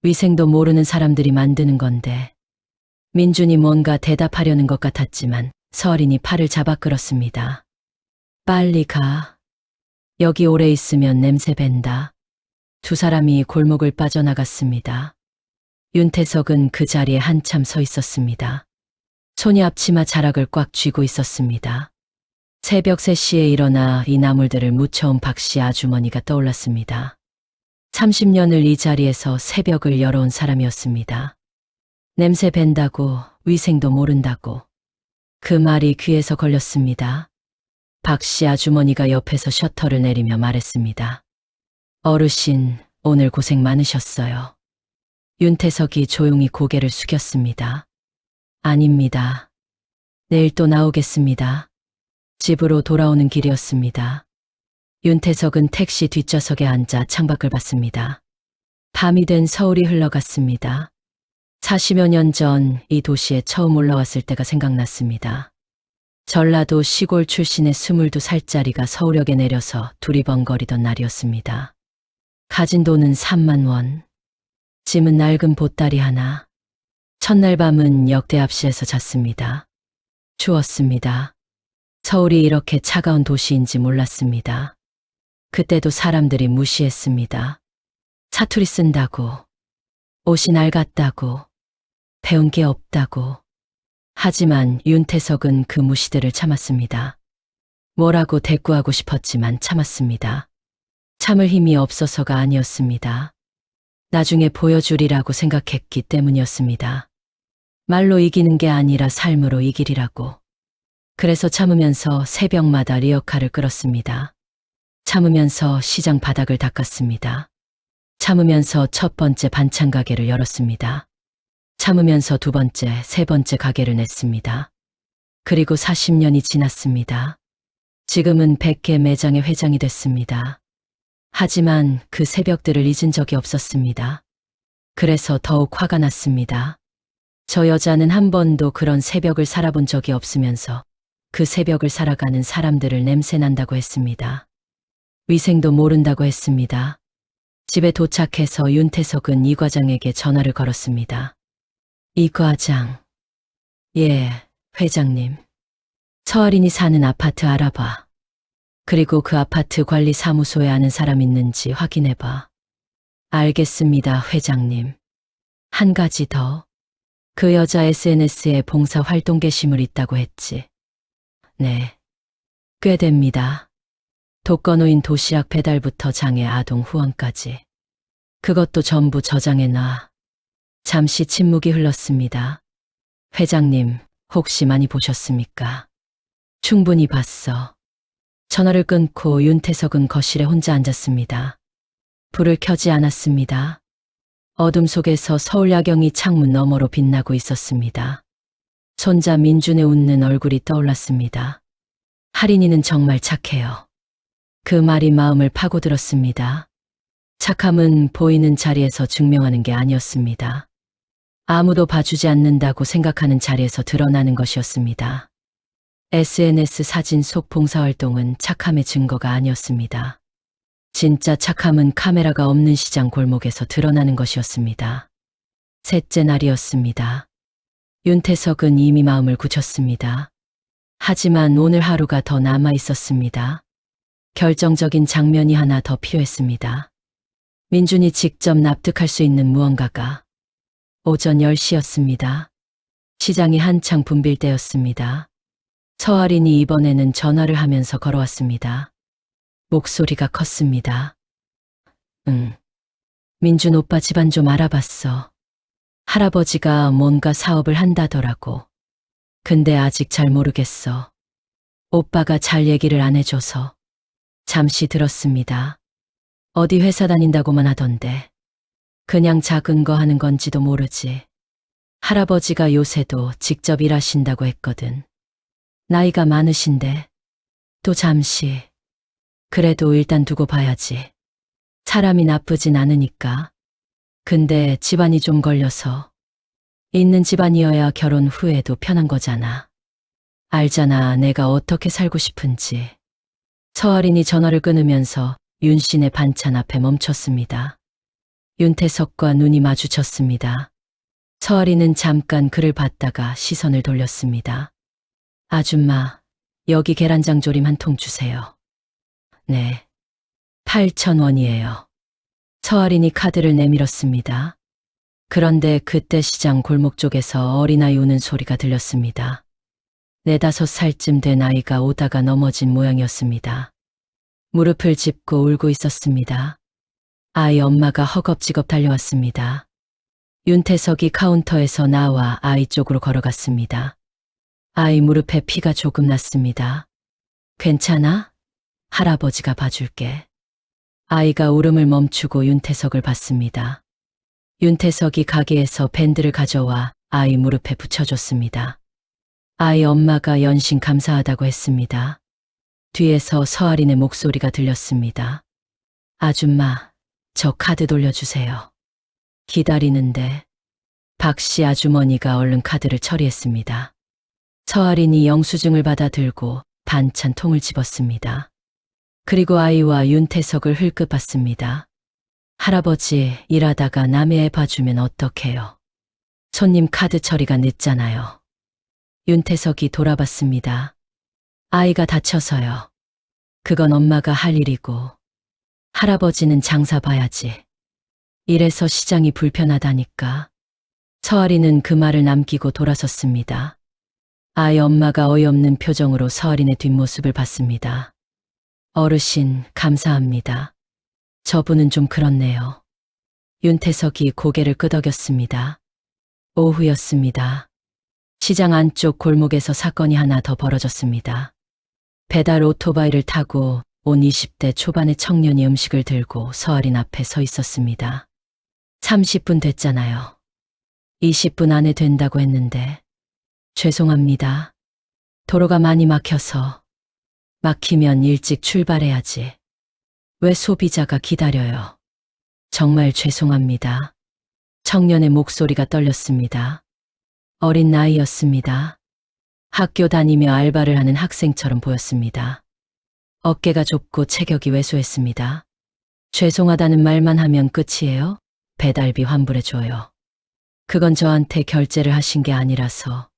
위생도 모르는 사람들이 만드는 건데. 민준이 뭔가 대답하려는 것 같았지만 서아린이 팔을 잡아 끌었습니다. 빨리 가. 여기 오래 있으면 냄새 밴다. 두 사람이 골목을 빠져나갔습니다. 윤태석은 그 자리에 한참 서 있었습니다. 손이 앞치마 자락을 꽉 쥐고 있었습니다. 새벽 3시에 일어나 이 나물들을 무쳐온 박씨 아주머니가 떠올랐습니다. 30년을 이 자리에서 새벽을 열어온 사람이었습니다. 냄새 밴다고, 위생도 모른다고. 그 말이 귀에서 걸렸습니다. 박씨 아주머니가 옆에서 셔터를 내리며 말했습니다. 어르신, 오늘 고생 많으셨어요. 윤태석이 조용히 고개를 숙였습니다. 아닙니다. 내일 또 나오겠습니다. 집으로 돌아오는 길이었습니다. 윤태석은 택시 뒷좌석에 앉아 창밖을 봤습니다. 밤이 된 서울이 흘러갔습니다. 40여 년 전 이 도시에 처음 올라왔을 때가 생각났습니다. 전라도 시골 출신의 22살짜리가 서울역에 내려서 두리번거리던 날이었습니다. 가진 돈은 3만 원. 짐은 낡은 보따리 하나. 첫날 밤은 역대 앞시에서 잤습니다. 추웠습니다. 서울이 이렇게 차가운 도시인지 몰랐습니다. 그때도 사람들이 무시했습니다. 사투리 쓴다고, 옷이 낡았다고, 배운 게 없다고. 하지만 윤태석은 그 무시들을 참았습니다. 뭐라고 대꾸하고 싶었지만 참았습니다. 참을 힘이 없어서가 아니었습니다. 나중에 보여주리라고 생각했기 때문이었습니다. 말로 이기는 게 아니라 삶으로 이기리라고. 그래서 참으면서 새벽마다 리어카를 끌었습니다. 참으면서 시장 바닥을 닦았습니다. 참으면서 첫 번째 반찬 가게를 열었습니다. 참으면서 두 번째, 세 번째 가게를 냈습니다. 그리고 40년이 지났습니다. 지금은 100개 매장의 회장이 됐습니다. 하지만 그 새벽들을 잊은 적이 없었습니다. 그래서 더욱 화가 났습니다. 저 여자는 한 번도 그런 새벽을 살아본 적이 없으면서 그 새벽을 살아가는 사람들을 냄새난다고 했습니다. 위생도 모른다고 했습니다. 집에 도착해서 윤태석은 이 과장에게 전화를 걸었습니다. 이 과장. 예, 회장님. 서아린이 사는 아파트 알아봐. 그리고 그 아파트 관리 사무소에 아는 사람 있는지 확인해봐. 알겠습니다, 회장님. 한 가지 더. 그 여자 SNS에 봉사활동 게시물 있다고 했지. 네. 꽤 됩니다. 독거노인 도시락 배달부터 장애 아동 후원까지. 그것도 전부 저장해놔. 잠시 침묵이 흘렀습니다. 회장님, 혹시 많이 보셨습니까? 충분히 봤어. 전화를 끊고 윤태석은 거실에 혼자 앉았습니다. 불을 켜지 않았습니다. 어둠 속에서 서울 야경이 창문 너머로 빛나고 있었습니다. 손자 민준의 웃는 얼굴이 떠올랐습니다. 할인이는 정말 착해요. 그 말이 마음을 파고들었습니다. 착함은 보이는 자리에서 증명하는 게 아니었습니다. 아무도 봐주지 않는다고 생각하는 자리에서 드러나는 것이었습니다. SNS 사진 속 봉사활동은 착함의 증거가 아니었습니다. 진짜 착함은 카메라가 없는 시장 골목에서 드러나는 것이었습니다. 셋째 날이었습니다. 윤태석은 이미 마음을 굳혔습니다. 하지만 오늘 하루가 더 남아 있었습니다. 결정적인 장면이 하나 더 필요했습니다. 민준이 직접 납득할 수 있는 무언가가. 오전 10시였습니다. 시장이 한창 붐빌 때였습니다. 서아린이 이번에는 전화를 하면서 걸어왔습니다. 목소리가 컸습니다. 응. 민준 오빠 집안 좀 알아봤어. 할아버지가 뭔가 사업을 한다더라고. 근데 아직 잘 모르겠어. 오빠가 잘 얘기를 안 해줘서. 잠시 들었습니다. 어디 회사 다닌다고만 하던데. 그냥 작은 거 하는 건지도 모르지. 할아버지가 요새도 직접 일하신다고 했거든. 나이가 많으신데. 또 잠시. 그래도 일단 두고 봐야지. 사람이 나쁘진 않으니까. 근데 집안이 좀 걸려서. 있는 집안이어야 결혼 후에도 편한 거잖아. 알잖아, 내가 어떻게 살고 싶은지. 서아린이 전화를 끊으면서 윤씨네 반찬 앞에 멈췄습니다. 윤태석과 눈이 마주쳤습니다. 서아린은 잠깐 그를 봤다가 시선을 돌렸습니다. 아줌마, 여기 계란장 조림 한 통 주세요. 네. 8,000원이에요. 서아린이 카드를 내밀었습니다. 그런데 그때 시장 골목 쪽에서 어린아이 우는 소리가 들렸습니다. 4~5살쯤 된 아이가 오다가 넘어진 모양이었습니다. 무릎을 짚고 울고 있었습니다. 아이 엄마가 허겁지겁 달려왔습니다. 윤태석이 카운터에서 나와 아이 쪽으로 걸어갔습니다. 아이 무릎에 피가 조금 났습니다. 괜찮아? 할아버지가 봐줄게. 아이가 울음을 멈추고 윤태석을 봤습니다. 윤태석이 가게에서 밴드를 가져와 아이 무릎에 붙여줬습니다. 아이 엄마가 연신 감사하다고 했습니다. 뒤에서 서아린의 목소리가 들렸습니다. 아줌마, 저 카드 돌려주세요. 기다리는데 박씨 아주머니가 얼른 카드를 처리했습니다. 서아린이 영수증을 받아 들고 반찬 통을 집었습니다. 그리고 아이와 윤태석을 흘끗 봤습니다. 할아버지, 일하다가 남의 애 봐주면 어떡해요? 손님 카드 처리가 늦잖아요. 윤태석이 돌아봤습니다. 아이가 다쳐서요. 그건 엄마가 할 일이고 할아버지는 장사 봐야지. 이래서 시장이 불편하다니까. 서아린은 그 말을 남기고 돌아섰습니다. 아이 엄마가 어이없는 표정으로 서아린의 뒷모습을 봤습니다. 어르신, 감사합니다. 저분은 좀 그렇네요. 윤태석이 고개를 끄덕였습니다. 오후였습니다. 시장 안쪽 골목에서 사건이 하나 더 벌어졌습니다. 배달 오토바이를 타고 온 20대 초반의 청년이 음식을 들고 서아린 앞에 서 있었습니다. 30분 됐잖아요. 20분 안에 된다고 했는데. 죄송합니다. 도로가 많이 막혀서. 막히면 일찍 출발해야지. 왜 소비자가 기다려요? 정말 죄송합니다. 청년의 목소리가 떨렸습니다. 어린 나이였습니다. 학교 다니며 알바를 하는 학생처럼 보였습니다. 어깨가 좁고 체격이 왜소했습니다. 죄송하다는 말만 하면 끝이에요? 배달비 환불해줘요. 그건 저한테 결제를 하신 게 아니라서.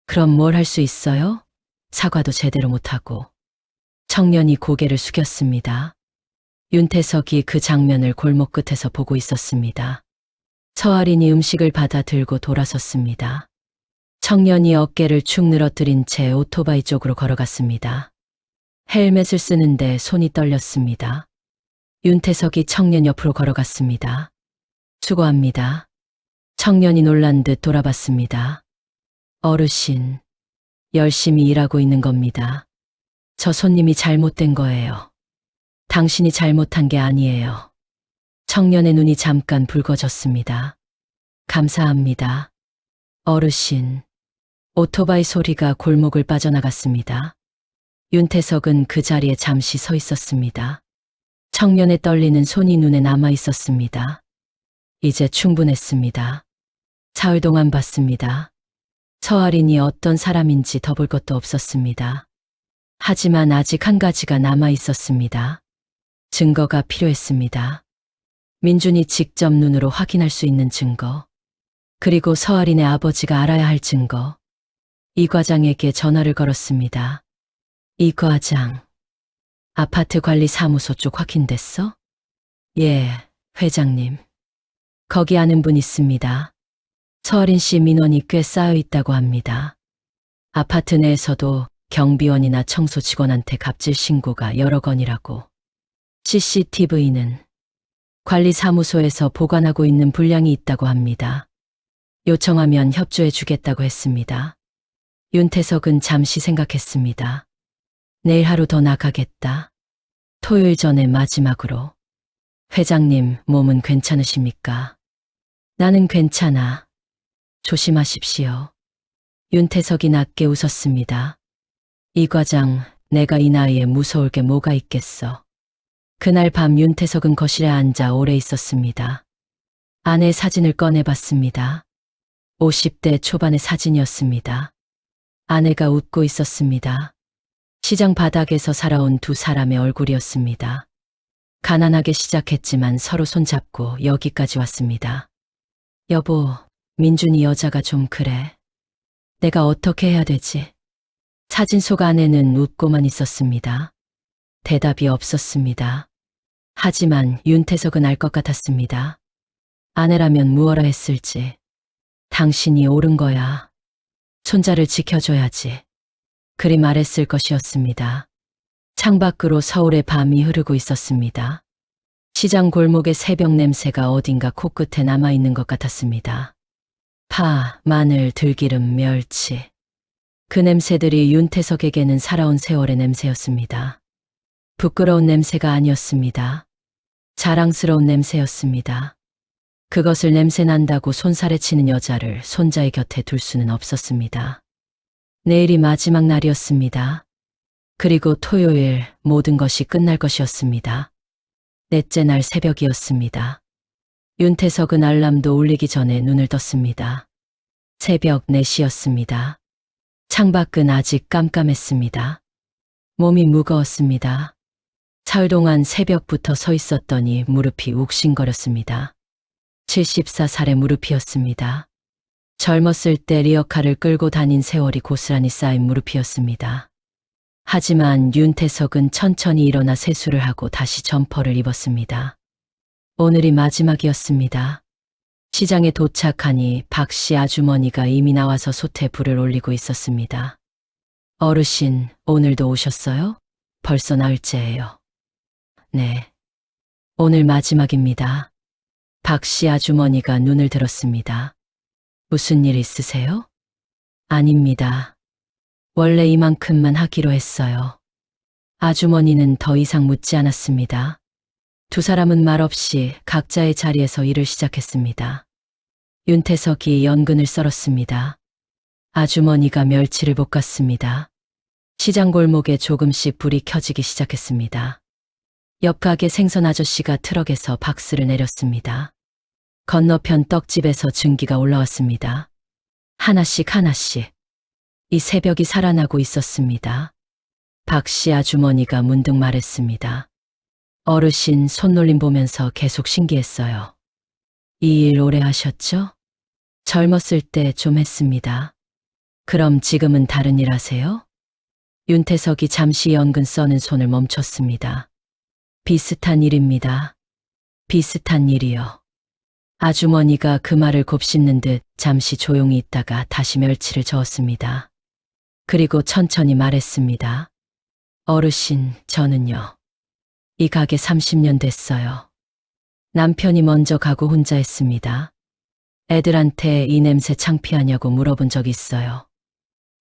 그럼 뭘 할 수 있어요? 사과도 제대로 못하고. 청년이 고개를 숙였습니다. 윤태석이 그 장면을 골목 끝에서 보고 있었습니다. 서아린이 음식을 받아 들고 돌아섰습니다. 청년이 어깨를 축 늘어뜨린 채 오토바이 쪽으로 걸어갔습니다. 헬멧을 쓰는데 손이 떨렸습니다. 윤태석이 청년 옆으로 걸어갔습니다. 수고합니다. 청년이 놀란 듯 돌아봤습니다. 어르신, 열심히 일하고 있는 겁니다. 저 손님이 잘못된 거예요. 당신이 잘못한 게 아니에요. 청년의 눈이 잠깐 붉어졌습니다. 감사합니다. 어르신. 오토바이 소리가 골목을 빠져나갔습니다. 윤태석은 그 자리에 잠시 서 있었습니다. 청년의 떨리는 손이 눈에 남아 있었습니다. 이제 충분했습니다. 사흘 동안 봤습니다. 서아린이 어떤 사람인지 더 볼 것도 없었습니다. 하지만 아직 한 가지가 남아 있었습니다. 증거가 필요했습니다. 민준이 직접 눈으로 확인할 수 있는 증거. 그리고 서아린의 아버지가 알아야 할 증거. 이 과장에게 전화를 걸었습니다. 이 과장, 아파트 관리 사무소 쪽 확인됐어? 예, 회장님. 거기 아는 분 있습니다. 서아린 씨 민원이 꽤 쌓여 있다고 합니다. 아파트 내에서도 경비원이나 청소 직원한테 갑질 신고가 여러 건이라고. CCTV는 관리사무소에서 보관하고 있는 분량이 있다고 합니다. 요청하면 협조해 주겠다고 했습니다. 윤태석은 잠시 생각했습니다. 내일 하루 더 나가겠다. 토요일 전에 마지막으로. 회장님, 몸은 괜찮으십니까? 나는 괜찮아. 조심하십시오. 윤태석이 낮게 웃었습니다. 이 과장, 내가 이 나이에 무서울 게 뭐가 있겠어. 그날 밤 윤태석은 거실에 앉아 오래 있었습니다. 아내 사진을 꺼내봤습니다. 50대 초반의 사진이었습니다. 아내가 웃고 있었습니다. 시장 바닥에서 살아온 두 사람의 얼굴이었습니다. 가난하게 시작했지만 서로 손잡고 여기까지 왔습니다. 여보, 민준이 여자가 좀 그래. 내가 어떻게 해야 되지? 사진 속 아내는 웃고만 있었습니다. 대답이 없었습니다. 하지만 윤태석은 알 것 같았습니다. 아내라면 무엇라 했을지. 당신이 옳은 거야. 손자를 지켜줘야지. 그리 말했을 것이었습니다. 창밖으로 서울의 밤이 흐르고 있었습니다. 시장 골목의 새벽 냄새가 어딘가 코끝에 남아있는 것 같았습니다. 파, 마늘, 들기름, 멸치. 그 냄새들이 윤태석에게는 살아온 세월의 냄새였습니다. 부끄러운 냄새가 아니었습니다. 자랑스러운 냄새였습니다. 그것을 냄새난다고 손살에 치는 여자를 손자의 곁에 둘 수는 없었습니다. 내일이 마지막 날이었습니다. 그리고 토요일 모든 것이 끝날 것이었습니다. 넷째 날 새벽이었습니다. 윤태석은 알람도 울리기 전에 눈을 떴습니다. 새벽 4시였습니다. 창밖은 아직 깜깜했습니다. 몸이 무거웠습니다. 사흘 동안 새벽부터 서 있었더니 무릎이 욱신거렸습니다. 74살의 무릎이었습니다. 젊었을 때 리어카를 끌고 다닌 세월이 고스란히 쌓인 무릎이었습니다. 하지만 윤태석은 천천히 일어나 세수를 하고 다시 점퍼를 입었습니다. 오늘이 마지막이었습니다. 시장에 도착하니 박 씨 아주머니가 이미 나와서 솥에 불을 올리고 있었습니다. 어르신, 오늘도 오셨어요? 벌써 나흘째예요. 네. 오늘 마지막입니다. 박 씨 아주머니가 눈을 들었습니다. 무슨 일 있으세요? 아닙니다. 원래 이만큼만 하기로 했어요. 아주머니는 더 이상 묻지 않았습니다. 두 사람은 말없이 각자의 자리에서 일을 시작했습니다. 윤태석이 연근을 썰었습니다. 아주머니가 멸치를 볶았습니다. 시장 골목에 조금씩 불이 켜지기 시작했습니다. 옆 가게 생선 아저씨가 트럭에서 박스를 내렸습니다. 건너편 떡집에서 증기가 올라왔습니다. 하나씩 하나씩. 이 새벽이 살아나고 있었습니다. 박 씨 아주머니가 문득 말했습니다. 어르신 손놀림 보면서 계속 신기했어요. 이 일 오래 하셨죠? 젊었을 때 좀 했습니다. 그럼 지금은 다른 일 하세요? 윤태석이 잠시 연근 써는 손을 멈췄습니다. 비슷한 일입니다. 비슷한 일이요. 아주머니가 그 말을 곱씹는 듯 잠시 조용히 있다가 다시 멸치를 저었습니다. 그리고 천천히 말했습니다. 어르신, 저는요. 이 가게 30년 됐어요. 남편이 먼저 가고 혼자 했습니다. 애들한테 이 냄새 창피하냐고 물어본 적 있어요.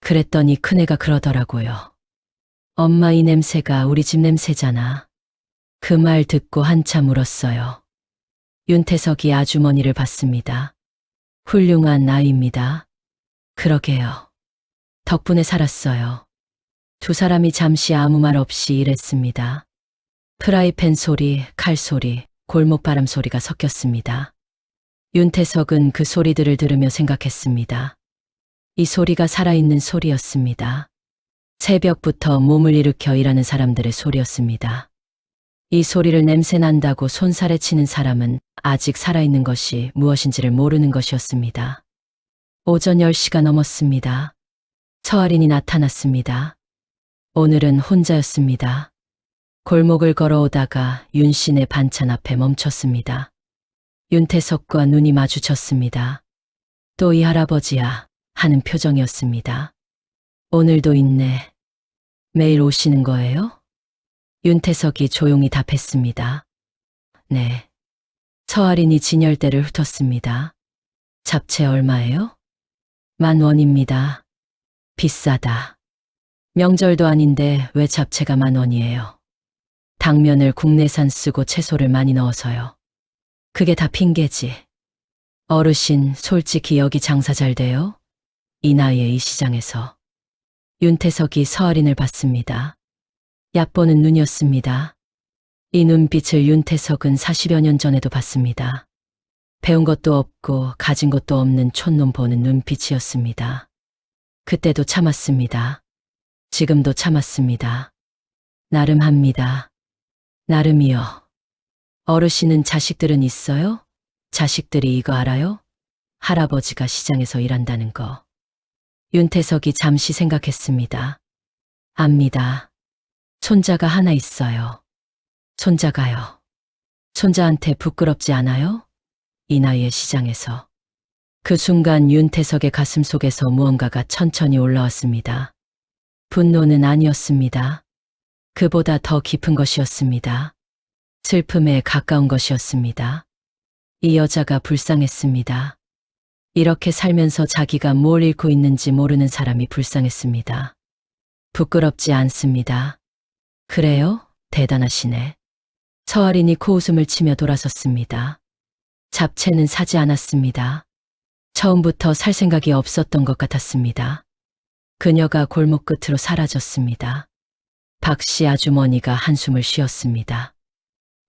그랬더니 큰애가 그러더라고요. 엄마, 이 냄새가 우리 집 냄새잖아. 그 말 듣고 한참 울었어요. 윤태석이 아주머니를 봤습니다. 훌륭한 아이입니다. 그러게요. 덕분에 살았어요. 두 사람이 잠시 아무 말 없이 일했습니다. 프라이팬 소리, 칼 소리, 골목바람 소리가 섞였습니다. 윤태석은 그 소리들을 들으며 생각했습니다. 이 소리가 살아있는 소리였습니다. 새벽부터 몸을 일으켜 일하는 사람들의 소리였습니다. 이 소리를 냄새난다고 손살에 치는 사람은 아직 살아있는 것이 무엇인지를 모르는 것이었습니다. 오전 10시가 넘었습니다. 처할인이 나타났습니다. 오늘은 혼자였습니다. 골목을 걸어오다가 윤 씨네 반찬 앞에 멈췄습니다. 윤태석과 눈이 마주쳤습니다. 또 이 할아버지야 하는 표정이었습니다. 오늘도 있네. 매일 오시는 거예요? 윤태석이 조용히 답했습니다. 네. 처할인이 진열대를 훑었습니다. 잡채 얼마예요? 10,000원입니다. 비싸다. 명절도 아닌데 왜 잡채가 10,000원이에요? 당면을 국내산 쓰고 채소를 많이 넣어서요. 그게 다 핑계지. 어르신, 솔직히 여기 장사 잘 돼요? 이 나이에 이 시장에서. 윤태석이 서할인을 봤습니다. 얕보는 눈이었습니다. 이 눈빛을 윤태석은 40여 년 전에도 봤습니다. 배운 것도 없고 가진 것도 없는 촌놈 보는 눈빛이었습니다. 그때도 참았습니다. 지금도 참았습니다. 나름 합니다. 나름이요. 어르신은 자식들은 있어요? 자식들이 이거 알아요? 할아버지가 시장에서 일한다는 거. 윤태석이 잠시 생각했습니다. 압니다. 손자가 하나 있어요. 손자가요. 손자한테 부끄럽지 않아요? 이 나이에 시장에서. 그 순간 윤태석의 가슴 속에서 무언가가 천천히 올라왔습니다. 분노는 아니었습니다. 그보다 더 깊은 것이었습니다. 슬픔에 가까운 것이었습니다. 이 여자가 불쌍했습니다. 이렇게 살면서 자기가 뭘 잃고 있는지 모르는 사람이 불쌍했습니다. 부끄럽지 않습니다. 그래요? 대단하시네. 서할인이 코웃음을 치며 돌아섰습니다. 잡채는 사지 않았습니다. 처음부터 살 생각이 없었던 것 같았습니다. 그녀가 골목 끝으로 사라졌습니다. 박씨 아주머니가 한숨을 쉬었습니다.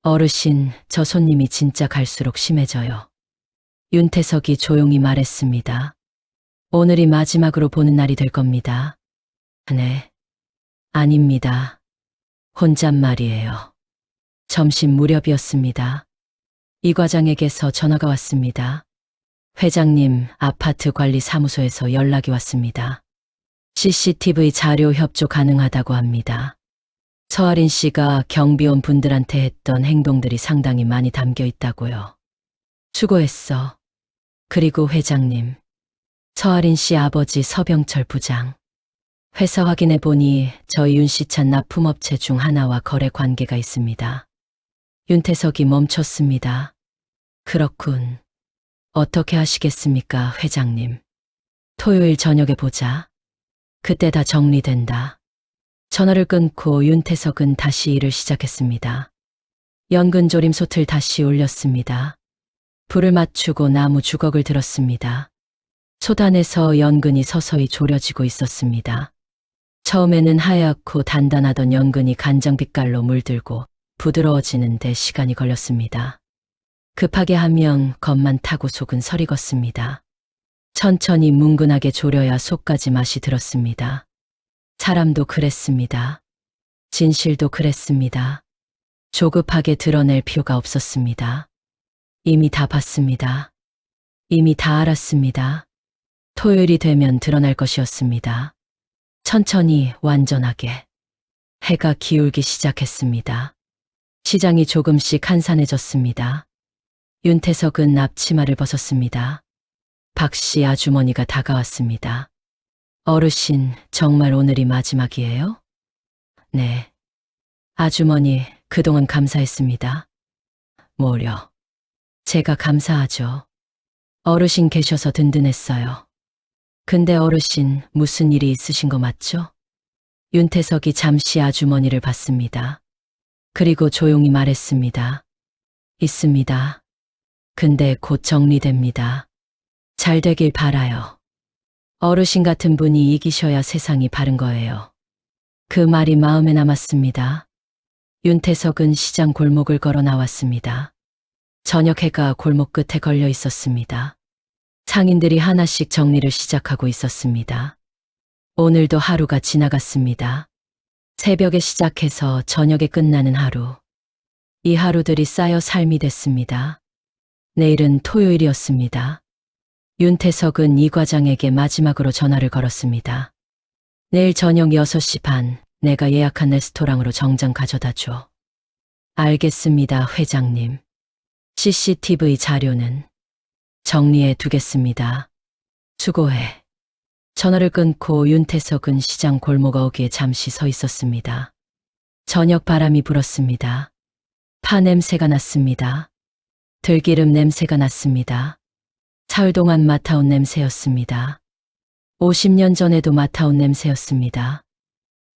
어르신, 저 손님이 진짜 갈수록 심해져요. 윤태석이 조용히 말했습니다. 오늘이 마지막으로 보는 날이 될 겁니다. 네. 아닙니다. 혼잣말이에요. 점심 무렵이었습니다. 이 과장에게서 전화가 왔습니다. 회장님, 아파트 관리 사무소에서 연락이 왔습니다. CCTV 자료 협조 가능하다고 합니다. 서할인 씨가 경비원 분들한테 했던 행동들이 상당히 많이 담겨 있다고요. 수고했어. 그리고 회장님, 서할인 씨 아버지 서병철 부장. 회사 확인해 보니 저희 윤씨찬 납품업체 중 하나와 거래 관계가 있습니다. 윤태석이 멈췄습니다. 그렇군. 어떻게 하시겠습니까, 회장님? 토요일 저녁에 보자. 그때 다 정리된다. 전화를 끊고 윤태석은 다시 일을 시작했습니다. 연근조림 솥을 다시 올렸습니다. 불을 맞추고 나무 주걱을 들었습니다. 솥 안에서 연근이 서서히 졸여지고 있었습니다. 처음에는 하얗고 단단하던 연근이 간장빛깔로 물들고 부드러워지는데 시간이 걸렸습니다. 급하게 하면 겉만 타고 속은 설익었습니다. 천천히 뭉근하게 졸여야 속까지 맛이 들었습니다. 사람도 그랬습니다. 진실도 그랬습니다. 조급하게 드러낼 필요가 없었습니다. 이미 다 봤습니다. 이미 다 알았습니다. 토요일이 되면 드러날 것이었습니다. 천천히, 완전하게. 해가 기울기 시작했습니다. 시장이 조금씩 한산해졌습니다. 윤태석은 앞치마를 벗었습니다. 박씨 아주머니가 다가왔습니다. 어르신, 정말 오늘이 마지막이에요? 네. 아주머니, 그동안 감사했습니다. 뭐려? 제가 감사하죠. 어르신 계셔서 든든했어요. 근데 어르신, 무슨 일이 있으신 거 맞죠? 윤태석이 잠시 아주머니를 봤습니다. 그리고 조용히 말했습니다. 있습니다. 근데 곧 정리됩니다. 잘 되길 바라요. 어르신 같은 분이 이기셔야 세상이 바른 거예요. 그 말이 마음에 남았습니다. 윤태석은 시장 골목을 걸어 나왔습니다. 저녁 해가 골목 끝에 걸려 있었습니다. 상인들이 하나씩 정리를 시작하고 있었습니다. 오늘도 하루가 지나갔습니다. 새벽에 시작해서 저녁에 끝나는 하루. 이 하루들이 쌓여 삶이 됐습니다. 내일은 토요일이었습니다. 윤태석은 이 과장에게 마지막으로 전화를 걸었습니다. 내일 저녁 6시 반 내가 예약한 레스토랑으로 정장 가져다 줘. 알겠습니다, 회장님. CCTV 자료는 정리해 두겠습니다. 수고해. 전화를 끊고 윤태석은 시장 골목 어귀에 잠시 서 있었습니다. 저녁 바람이 불었습니다. 파 냄새가 났습니다. 들기름 냄새가 났습니다. 사흘 동안 맡아온 냄새였습니다. 50년 전에도 맡아온 냄새였습니다.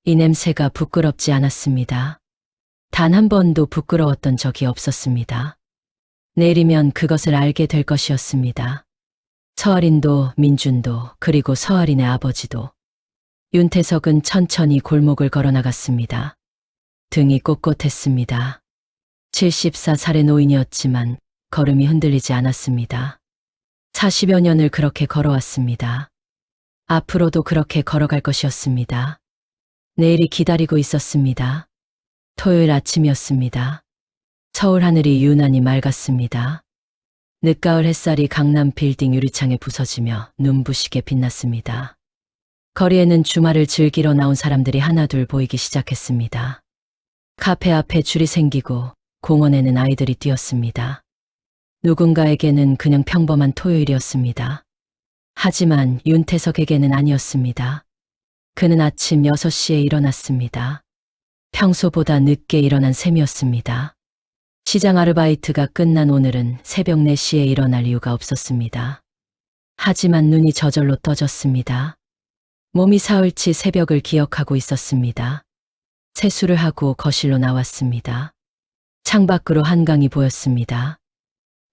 이 냄새가 부끄럽지 않았습니다. 단 한 번도 부끄러웠던 적이 없었습니다. 내일이면 그것을 알게 될 것이었습니다. 서아린도 민준도 그리고 서아린의 아버지도. 윤태석은 천천히 골목을 걸어나갔습니다. 등이 꼿꼿했습니다. 74살의 노인이었지만 걸음이 흔들리지 않았습니다. 40여 년을 그렇게 걸어왔습니다. 앞으로도 그렇게 걸어갈 것이었습니다. 내일이 기다리고 있었습니다. 토요일 아침이었습니다. 서울 하늘이 유난히 맑았습니다. 늦가을 햇살이 강남 빌딩 유리창에 부서지며 눈부시게 빛났습니다. 거리에는 주말을 즐기러 나온 사람들이 하나둘 보이기 시작했습니다. 카페 앞에 줄이 생기고 공원에는 아이들이 뛰었습니다. 누군가에게는 그냥 평범한 토요일이었습니다. 하지만 윤태석에게는 아니었습니다. 그는 아침 6시에 일어났습니다. 평소보다 늦게 일어난 셈이었습니다. 시장 아르바이트가 끝난 오늘은 새벽 4시에 일어날 이유가 없었습니다. 하지만 눈이 저절로 떠졌습니다. 몸이 사흘치 새벽을 기억하고 있었습니다. 세수를 하고 거실로 나왔습니다. 창밖으로 한강이 보였습니다.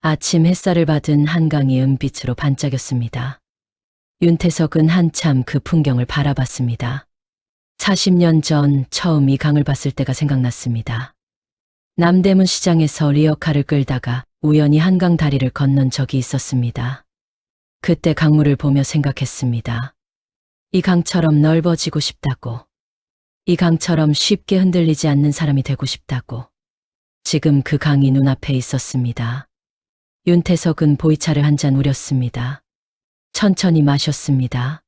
아침 햇살을 받은 한강이 은빛으로 반짝였습니다. 윤태석은 한참 그 풍경을 바라봤습니다. 40년 전 처음 이 강을 봤을 때가 생각났습니다. 남대문 시장에서 리어카를 끌다가 우연히 한강 다리를 건넌 적이 있었습니다. 그때 강물을 보며 생각했습니다. 이 강처럼 넓어지고 싶다고. 이 강처럼 쉽게 흔들리지 않는 사람이 되고 싶다고. 지금 그 강이 눈앞에 있었습니다. 윤태석은 보이차를 한 잔 우렸습니다. 천천히 마셨습니다.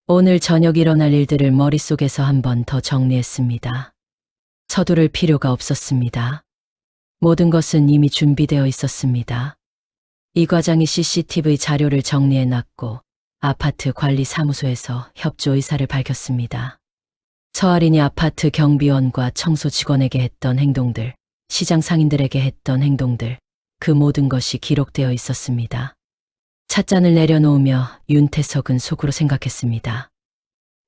오늘 저녁 일어날 일들을 머릿속에서 한 번 더 정리했습니다. 서두를 필요가 없었습니다. 모든 것은 이미 준비되어 있었습니다. 이 과장이 CCTV 자료를 정리해놨고 아파트 관리 사무소에서 협조 의사를 밝혔습니다. 서아린이 아파트 경비원과 청소 직원에게 했던 행동들, 시장 상인들에게 했던 행동들, 그 모든 것이 기록되어 있었습니다. 찻잔을 내려놓으며 윤태석은 속으로 생각했습니다.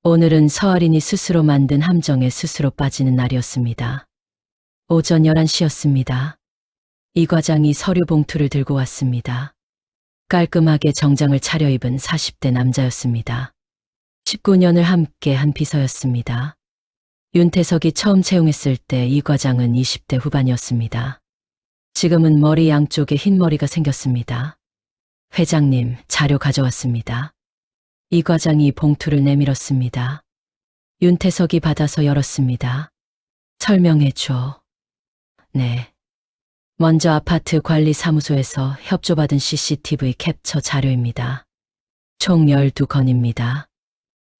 오늘은 서아린이 스스로 만든 함정에 스스로 빠지는 날이었습니다. 오전 11시였습니다. 이 과장이 서류 봉투를 들고 왔습니다. 깔끔하게 정장을 차려입은 40대 남자였습니다. 19년을 함께 한 비서였습니다. 윤태석이 처음 채용했을 때 이 과장은 20대 후반이었습니다. 지금은 머리 양쪽에 흰 머리가 생겼습니다. 회장님, 자료 가져왔습니다. 이 과장이 봉투를 내밀었습니다. 윤태석이 받아서 열었습니다. 설명해 줘. 네. 먼저 아파트 관리 사무소에서 협조받은 CCTV 캡처 자료입니다. 총 12건입니다.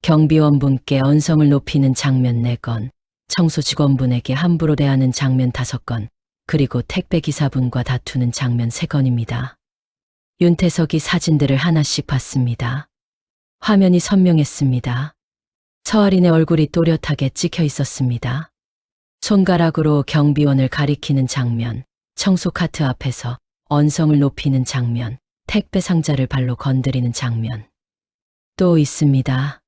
경비원분께 언성을 높이는 장면 4건, 청소 직원분에게 함부로 대하는 장면 5건, 그리고 택배기사분과 다투는 장면 3건입니다. 윤태석이 사진들을 하나씩 봤습니다. 화면이 선명했습니다. 서아린의 얼굴이 또렷하게 찍혀 있었습니다. 손가락으로 경비원을 가리키는 장면, 청소 카트 앞에서 언성을 높이는 장면, 택배 상자를 발로 건드리는 장면. 또 있습니다.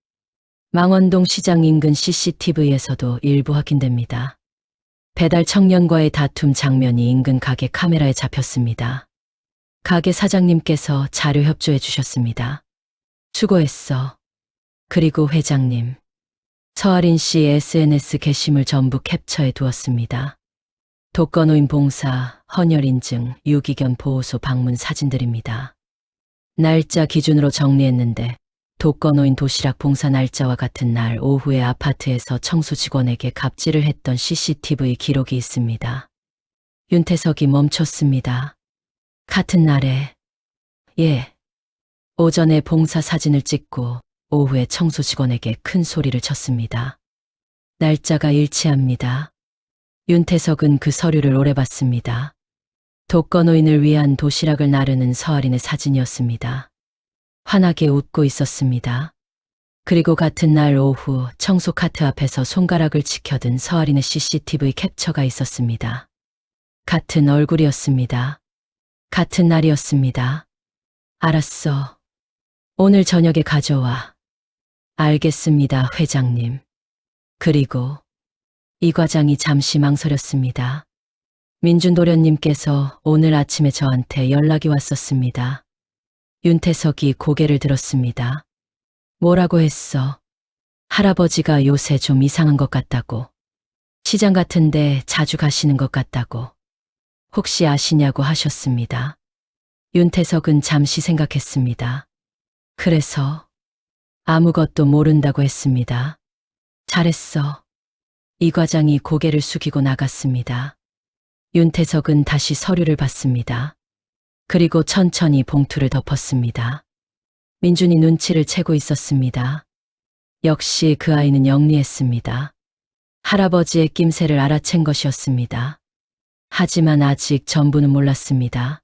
망원동 시장 인근 CCTV에서도 일부 확인됩니다. 배달 청년과의 다툼 장면이 인근 가게 카메라에 잡혔습니다. 가게 사장님께서 자료 협조해 주셨습니다. 수고했어. 그리고 회장님. 서아린 씨 SNS 게시물 전부 캡처해 두었습니다. 독거노인 봉사, 헌혈 인증, 유기견 보호소 방문 사진들입니다. 날짜 기준으로 정리했는데 독거노인 도시락 봉사 날짜와 같은 날 오후에 아파트에서 청소 직원에게 갑질을 했던 CCTV 기록이 있습니다. 윤태석이 멈췄습니다. 같은 날에, 예. 오전에 봉사 사진을 찍고 오후에 청소 직원에게 큰 소리를 쳤습니다. 날짜가 일치합니다. 윤태석은 그 서류를 오래 봤습니다. 독거노인을 위한 도시락을 나르는 서아린의 사진이었습니다. 환하게 웃고 있었습니다. 그리고 같은 날 오후 청소 카트 앞에서 손가락을 지켜든 서아린의 CCTV 캡처가 있었습니다. 같은 얼굴이었습니다. 같은 날이었습니다. 알았어. 오늘 저녁에 가져와. 알겠습니다, 회장님. 그리고 이 과장이 잠시 망설였습니다. 민준 도련님께서 오늘 아침에 저한테 연락이 왔었습니다. 윤태석이 고개를 들었습니다. 뭐라고 했어? 할아버지가 요새 좀 이상한 것 같다고. 시장 같은데 자주 가시는 것 같다고. 혹시 아시냐고 하셨습니다. 윤태석은 잠시 생각했습니다. 그래서 아무것도 모른다고 했습니다. 잘했어. 이 과장이 고개를 숙이고 나갔습니다. 윤태석은 다시 서류를 봤습니다. 그리고 천천히 봉투를 덮었습니다. 민준이 눈치를 채고 있었습니다. 역시 그 아이는 영리했습니다. 할아버지의 낌새를 알아챈 것이었습니다. 하지만 아직 전부는 몰랐습니다.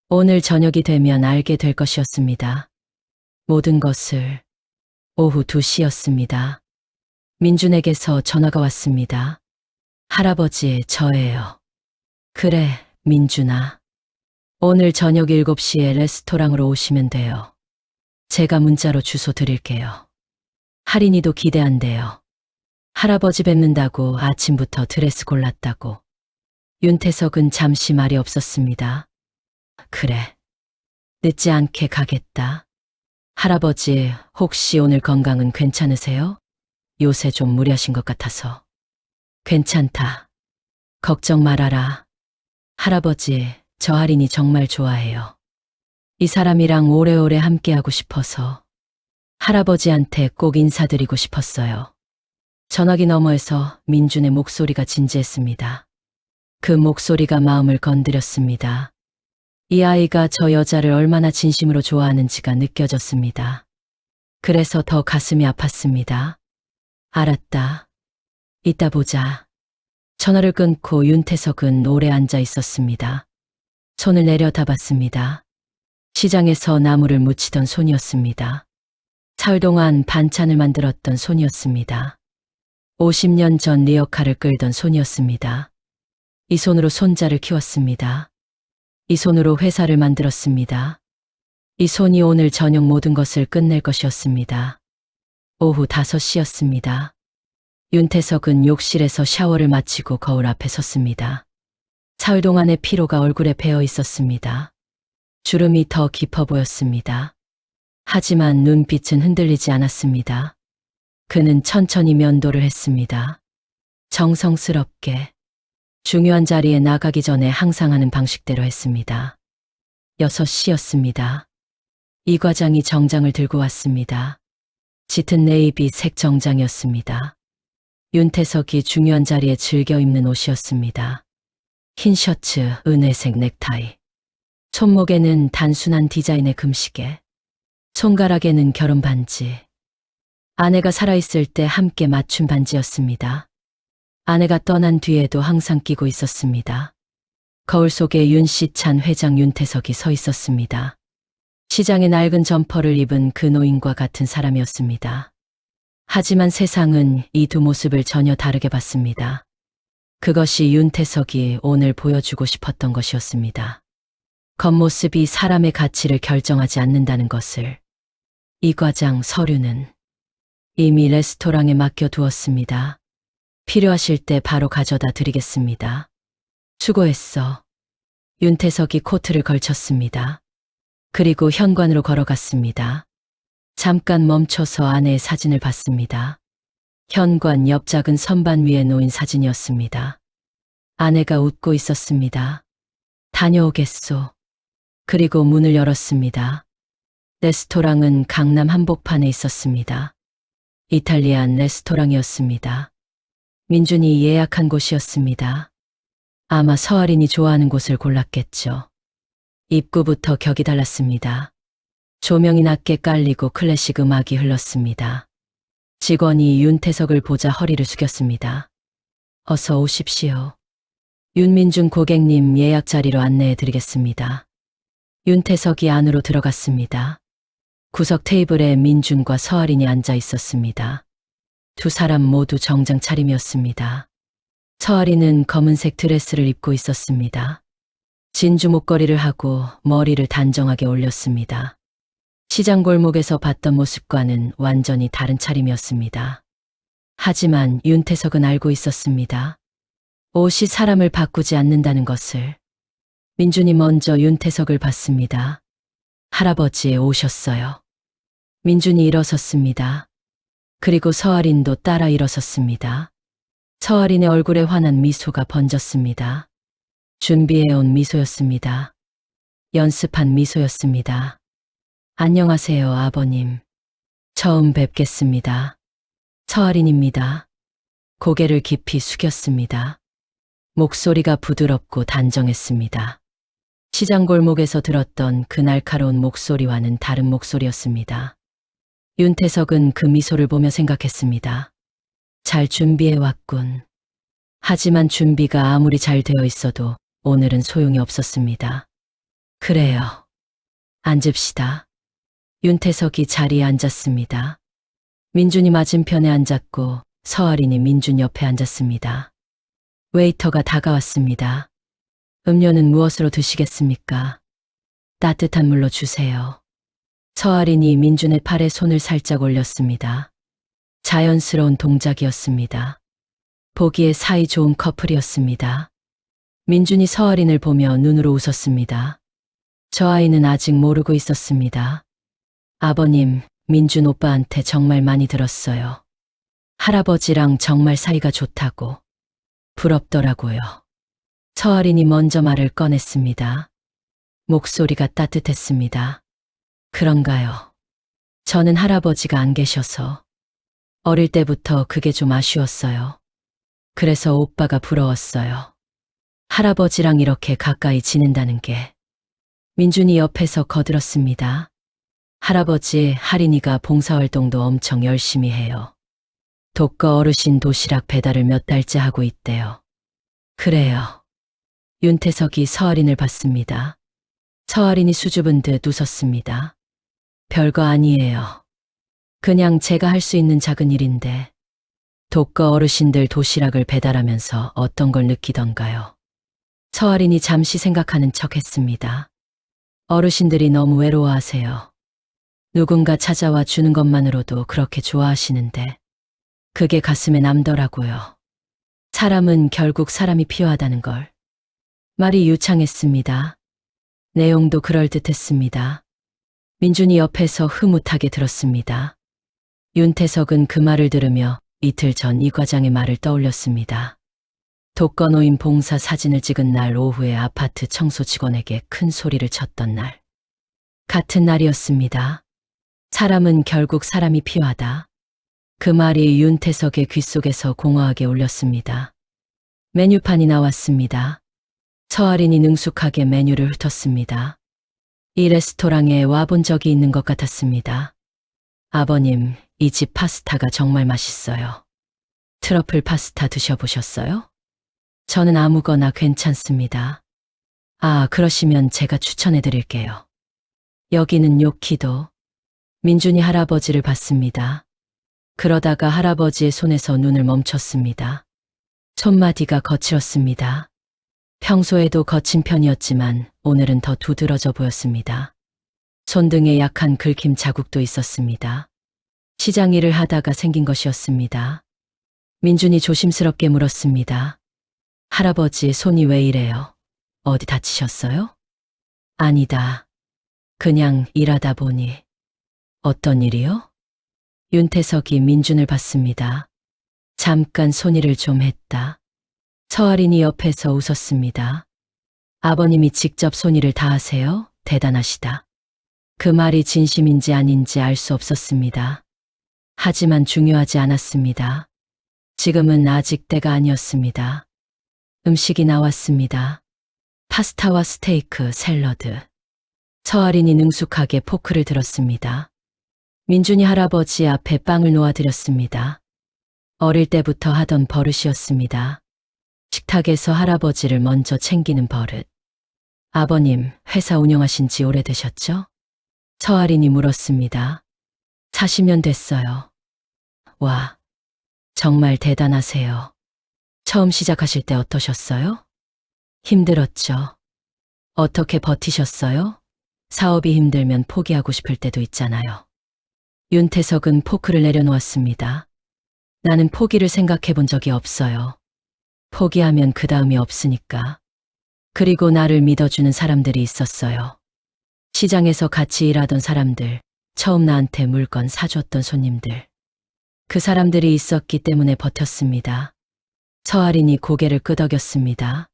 오늘 저녁이 되면 알게 될 것이었습니다. 모든 것을. 오후 2시였습니다. 민준에게서 전화가 왔습니다. 할아버지, 저예요. 그래, 민준아. 오늘 저녁 7시에 레스토랑으로 오시면 돼요. 제가 문자로 주소 드릴게요. 할인이도 기대한대요. 할아버지 뵙는다고 아침부터 드레스 골랐다고. 윤태석은 잠시 말이 없었습니다. 그래. 늦지 않게 가겠다. 할아버지, 혹시 오늘 건강은 괜찮으세요? 요새 좀 무리하신 것 같아서. 괜찮다. 걱정 말아라. 할아버지, 저 할인이 정말 좋아해요. 이 사람이랑 오래오래 함께하고 싶어서 할아버지한테 꼭 인사드리고 싶었어요. 전화기 너머에서 민준의 목소리가 진지했습니다. 그 목소리가 마음을 건드렸습니다. 이 아이가 저 여자를 얼마나 진심으로 좋아하는지가 느껴졌습니다. 그래서 더 가슴이 아팠습니다. 알았다. 이따 보자. 전화를 끊고 윤태석은 오래 앉아 있었습니다. 손을 내려다봤습니다. 시장에서 나무를 묻히던 손이었습니다. 사흘 동안 반찬을 만들었던 손이었습니다. 50년 전 리어카를 끌던 손이었습니다. 이 손으로 손자를 키웠습니다. 이 손으로 회사를 만들었습니다. 이 손이 오늘 저녁 모든 것을 끝낼 것이었습니다. 오후 5시였습니다. 윤태석은 욕실에서 샤워를 마치고 거울 앞에 섰습니다. 사흘 동안의 피로가 얼굴에 배어 있었습니다. 주름이 더 깊어 보였습니다. 하지만 눈빛은 흔들리지 않았습니다. 그는 천천히 면도를 했습니다. 정성스럽게. 중요한 자리에 나가기 전에 항상 하는 방식대로 했습니다. 6시였습니다. 이 과장이 정장을 들고 왔습니다. 짙은 네이비색 정장이었습니다. 윤태석이 중요한 자리에 즐겨 입는 옷이었습니다. 흰 셔츠, 은회색 넥타이. 손목에는 단순한 디자인의 금시계. 손가락에는 결혼 반지. 아내가 살아있을 때 함께 맞춘 반지였습니다. 아내가 떠난 뒤에도 항상 끼고 있었습니다. 거울 속에 윤씨찬 회장 윤태석이 서 있었습니다. 시장의 낡은 점퍼를 입은 그 노인과 같은 사람이었습니다. 하지만 세상은 이 두 모습을 전혀 다르게 봤습니다. 그것이 윤태석이 오늘 보여주고 싶었던 것이었습니다. 겉모습이 사람의 가치를 결정하지 않는다는 것을. 이 과장 서류는 이미 레스토랑에 맡겨두었습니다. 필요하실 때 바로 가져다 드리겠습니다. 수고했어. 윤태석이 코트를 걸쳤습니다. 그리고 현관으로 걸어갔습니다. 잠깐 멈춰서 아내의 사진을 봤습니다. 현관 옆 작은 선반 위에 놓인 사진이었습니다. 아내가 웃고 있었습니다. 다녀오겠소. 그리고 문을 열었습니다. 레스토랑은 강남 한복판에 있었습니다. 이탈리안 레스토랑이었습니다. 민준이 예약한 곳이었습니다. 아마 서아린이 좋아하는 곳을 골랐겠죠. 입구부터 격이 달랐습니다. 조명이 낮게 깔리고 클래식 음악이 흘렀습니다. 직원이 윤태석을 보자 허리를 숙였습니다. 어서 오십시오. 윤민준 고객님 예약 자리로 안내해 드리겠습니다. 윤태석이 안으로 들어갔습니다. 구석 테이블에 민준과 서아린이 앉아 있었습니다. 두 사람 모두 정장 차림이었습니다. 서아린은 검은색 드레스를 입고 있었습니다. 진주 목걸이를 하고 머리를 단정하게 올렸습니다. 시장 골목에서 봤던 모습과는 완전히 다른 차림이었습니다. 하지만 윤태석은 알고 있었습니다. 옷이 사람을 바꾸지 않는다는 것을. 민준이 먼저 윤태석을 봤습니다. 할아버지 오셨어요. 민준이 일어섰습니다. 그리고 서아린도 따라 일어섰습니다. 서아린의 얼굴에 환한 미소가 번졌습니다. 준비해온 미소였습니다. 연습한 미소였습니다. 안녕하세요, 아버님. 처음 뵙겠습니다. 서아린입니다. 고개를 깊이 숙였습니다. 목소리가 부드럽고 단정했습니다. 시장 골목에서 들었던 그 날카로운 목소리와는 다른 목소리였습니다. 윤태석은 그 미소를 보며 생각했습니다. 잘 준비해왔군. 하지만 준비가 아무리 잘 되어 있어도 오늘은 소용이 없었습니다. 그래요. 앉읍시다. 윤태석이 자리에 앉았습니다. 민준이 맞은편에 앉았고 서아린이 민준 옆에 앉았습니다. 웨이터가 다가왔습니다. 음료는 무엇으로 드시겠습니까? 따뜻한 물로 주세요. 서아린이 민준의 팔에 손을 살짝 올렸습니다. 자연스러운 동작이었습니다. 보기에 사이 좋은 커플이었습니다. 민준이 서아린을 보며 눈으로 웃었습니다. 저 아이는 아직 모르고 있었습니다. 아버님, 민준 오빠한테 정말 많이 들었어요. 할아버지랑 정말 사이가 좋다고. 부럽더라고요. 서아린이 먼저 말을 꺼냈습니다. 목소리가 따뜻했습니다. 그런가요? 저는 할아버지가 안 계셔서 어릴 때부터 그게 좀 아쉬웠어요. 그래서 오빠가 부러웠어요. 할아버지랑 이렇게 가까이 지낸다는 게. 민준이 옆에서 거들었습니다. 할아버지, 할인이가 봉사활동도 엄청 열심히 해요. 독거 어르신 도시락 배달을 몇 달째 하고 있대요. 그래요. 윤태석이 서아린을 봤습니다. 서아린이 수줍은 듯 웃었습니다. 별거 아니에요. 그냥 제가 할 수 있는 작은 일인데. 독거 어르신들 도시락을 배달하면서 어떤 걸 느끼던가요? 서아린이 잠시 생각하는 척 했습니다. 어르신들이 너무 외로워하세요. 누군가 찾아와 주는 것만으로도 그렇게 좋아하시는데 그게 가슴에 남더라고요. 사람은 결국 사람이 필요하다는 걸. 말이 유창했습니다. 내용도 그럴듯했습니다. 민준이 옆에서 흐뭇하게 들었습니다. 윤태석은 그 말을 들으며 이틀 전 이 과장의 말을 떠올렸습니다. 독거노인 봉사 사진을 찍은 날 오후에 아파트 청소 직원에게 큰 소리를 쳤던 날. 같은 날이었습니다. 사람은 결국 사람이 필요하다. 그 말이 윤태석의 귓속에서 공허하게 울렸습니다. 메뉴판이 나왔습니다. 서아린이 능숙하게 메뉴를 훑었습니다. 이 레스토랑에 와본 적이 있는 것 같았습니다. 아버님, 이 집 파스타가 정말 맛있어요. 트러플 파스타 드셔보셨어요? 저는 아무거나 괜찮습니다. 아, 그러시면 제가 추천해 드릴게요. 여기는 요키도. 민준이 할아버지를 봤습니다. 그러다가 할아버지의 손에서 눈을 멈췄습니다. 손마디가 거칠었습니다. 평소에도 거친 편이었지만 오늘은 더 두드러져 보였습니다. 손등에 약한 긁힘 자국도 있었습니다. 시장 일을 하다가 생긴 것이었습니다. 민준이 조심스럽게 물었습니다. 할아버지 손이 왜 이래요? 어디 다치셨어요? 아니다. 그냥 일하다 보니. 어떤 일이요? 윤태석이 민준을 봤습니다. 잠깐 손일을 좀 했다. 서아린이 옆에서 웃었습니다. 아버님이 직접 손일을 다 하세요? 대단하시다. 그 말이 진심인지 아닌지 알 수 없었습니다. 하지만 중요하지 않았습니다. 지금은 아직 때가 아니었습니다. 음식이 나왔습니다. 파스타와 스테이크, 샐러드. 서아린이 능숙하게 포크를 들었습니다. 민준이 할아버지 앞에 빵을 놓아드렸습니다. 어릴 때부터 하던 버릇이었습니다. 식탁에서 할아버지를 먼저 챙기는 버릇. 아버님, 회사 운영하신 지 오래되셨죠? 서아린이 물었습니다. 40년 됐어요. 와, 정말 대단하세요. 처음 시작하실 때 어떠셨어요? 힘들었죠. 어떻게 버티셨어요? 사업이 힘들면 포기하고 싶을 때도 있잖아요. 윤태석은 포크를 내려놓았습니다. 나는 포기를 생각해 본 적이 없어요. 포기하면 그 다음이 없으니까. 그리고 나를 믿어주는 사람들이 있었어요. 시장에서 같이 일하던 사람들, 처음 나한테 물건 사줬던 손님들. 그 사람들이 있었기 때문에 버텼습니다. 서아린이 고개를 끄덕였습니다.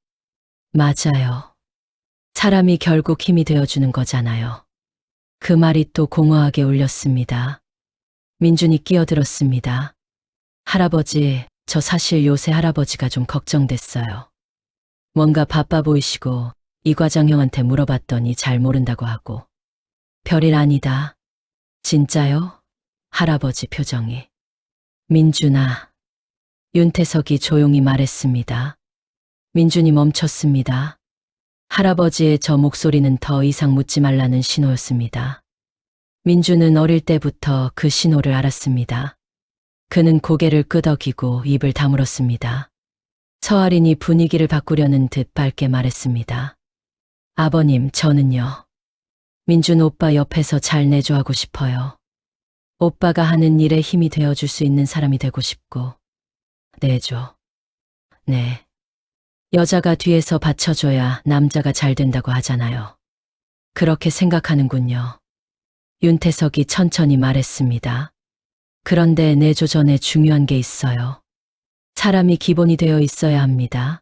맞아요. 사람이 결국 힘이 되어주는 거잖아요. 그 말이 또 공허하게 울렸습니다. 민준이 끼어들었습니다. 할아버지, 저 사실 요새 할아버지가 좀 걱정됐어요. 뭔가 바빠 보이시고 이 과장 형한테 물어봤더니 잘 모른다고 하고. 별일 아니다. 진짜요? 할아버지 표정이. 민준아. 윤태석이 조용히 말했습니다. 민준이 멈췄습니다. 할아버지의 저 목소리는 더 이상 묻지 말라는 신호였습니다. 민준은 어릴 때부터 그 신호를 알았습니다. 그는 고개를 끄덕이고 입을 다물었습니다. 서아린이 분위기를 바꾸려는 듯 밝게 말했습니다. 아버님, 저는요. 민준 오빠 옆에서 잘 내조하고 싶어요. 오빠가 하는 일에 힘이 되어줄 수 있는 사람이 되고 싶고. 내조. 네. 여자가 뒤에서 받쳐줘야 남자가 잘 된다고 하잖아요. 그렇게 생각하는군요. 윤태석이 천천히 말했습니다. 그런데 내조 전에 중요한 게 있어요. 사람이 기본이 되어 있어야 합니다.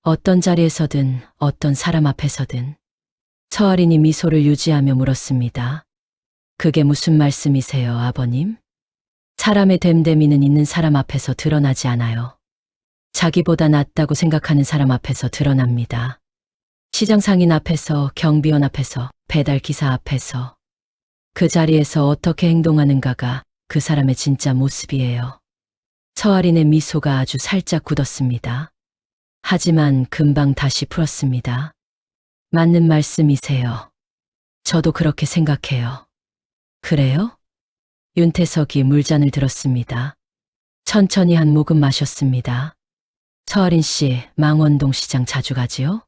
어떤 자리에서든 어떤 사람 앞에서든. 서아린이 미소를 유지하며 물었습니다. 그게 무슨 말씀이세요, 아버님? 사람의 됨됨이는 있는 사람 앞에서 드러나지 않아요. 자기보다 낫다고 생각하는 사람 앞에서 드러납니다. 시장 상인 앞에서, 경비원 앞에서, 배달 기사 앞에서. 그 자리에서 어떻게 행동하는가가 그 사람의 진짜 모습이에요. 서아린의 미소가 아주 살짝 굳었습니다. 하지만 금방 다시 풀었습니다. 맞는 말씀이세요. 저도 그렇게 생각해요. 그래요? 윤태석이 물잔을 들었습니다. 천천히 한 모금 마셨습니다. 서아린 씨, 망원동 시장 자주 가지요?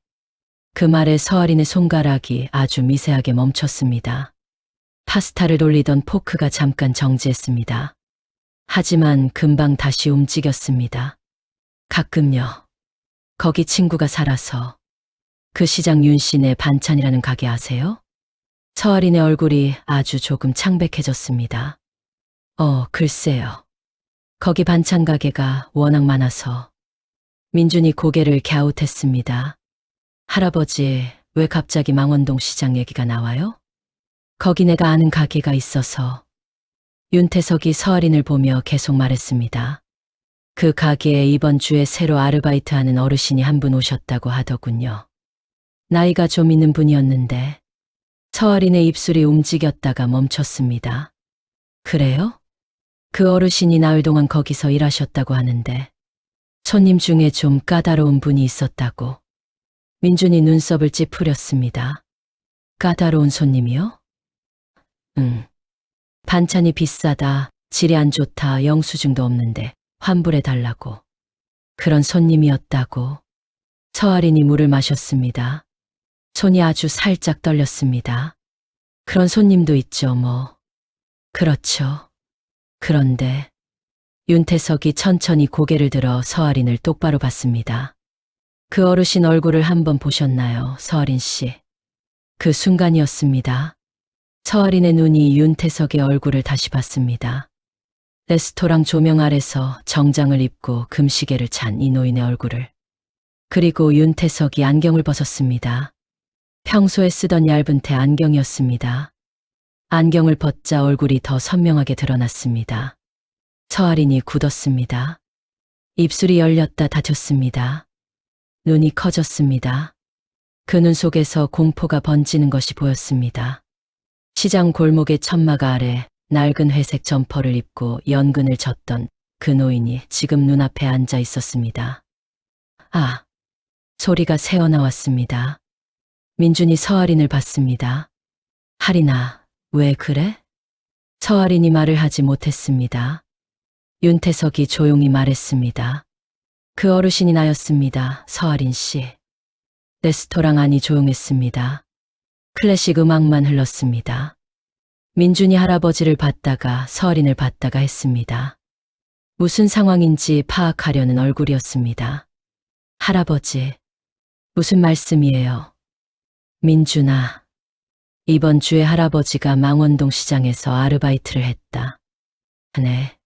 그 말에 서아린의 손가락이 아주 미세하게 멈췄습니다. 파스타를 돌리던 포크가 잠깐 정지했습니다. 하지만 금방 다시 움직였습니다. 가끔요. 거기 친구가 살아서. 그 시장 윤씨네 반찬이라는 가게 아세요? 서아린의 얼굴이 아주 조금 창백해졌습니다. 글쎄요. 거기 반찬 가게가 워낙 많아서. 민준이 고개를 갸웃했습니다. 할아버지, 왜 갑자기 망원동 시장 얘기가 나와요? 거기 내가 아는 가게가 있어서. 윤태석이 서아린을 보며 계속 말했습니다. 그 가게에 이번 주에 새로 아르바이트하는 어르신이 한 분 오셨다고 하더군요. 나이가 좀 있는 분이었는데. 서아린의 입술이 움직였다가 멈췄습니다. 그래요? 그 어르신이 나흘 동안 거기서 일하셨다고 하는데 손님 중에 좀 까다로운 분이 있었다고. 민준이 눈썹을 찌푸렸습니다. 까다로운 손님이요? 응. 반찬이 비싸다, 질이 안 좋다, 영수증도 없는데 환불해달라고. 그런 손님이었다고. 서아린이 물을 마셨습니다. 손이 아주 살짝 떨렸습니다. 그런 손님도 있죠, 뭐. 그렇죠. 그런데 윤태석이 천천히 고개를 들어 서아린을 똑바로 봤습니다. 그 어르신 얼굴을 한번 보셨나요, 서아린 씨? 그 순간이었습니다. 서아린의 눈이 윤태석의 얼굴을 다시 봤습니다. 레스토랑 조명 아래서 정장을 입고 금시계를 찬 이 노인의 얼굴을. 그리고 윤태석이 안경을 벗었습니다. 평소에 쓰던 얇은 테 안경이었습니다. 안경을 벗자 얼굴이 더 선명하게 드러났습니다. 서아린이 굳었습니다. 입술이 열렸다 닫혔습니다. 눈이 커졌습니다. 그 눈 속에서 공포가 번지는 것이 보였습니다. 시장 골목의 천막 아래 낡은 회색 점퍼를 입고 연근을 젓던 그 노인이 지금 눈앞에 앉아 있었습니다. 아! 소리가 새어나왔습니다. 민준이 서아린을 봤습니다. 할인아, 왜 그래? 서아린이 말을 하지 못했습니다. 윤태석이 조용히 말했습니다. 그 어르신이 나였습니다, 서아린 씨. 레스토랑 안이 조용했습니다. 클래식 음악만 흘렀습니다. 민준이 할아버지를 봤다가 서아린을 봤다가 했습니다. 무슨 상황인지 파악하려는 얼굴이었습니다. 할아버지, 무슨 말씀이에요? 민준아, 이번 주에 할아버지가 망원동 시장에서 아르바이트를 했다. 네.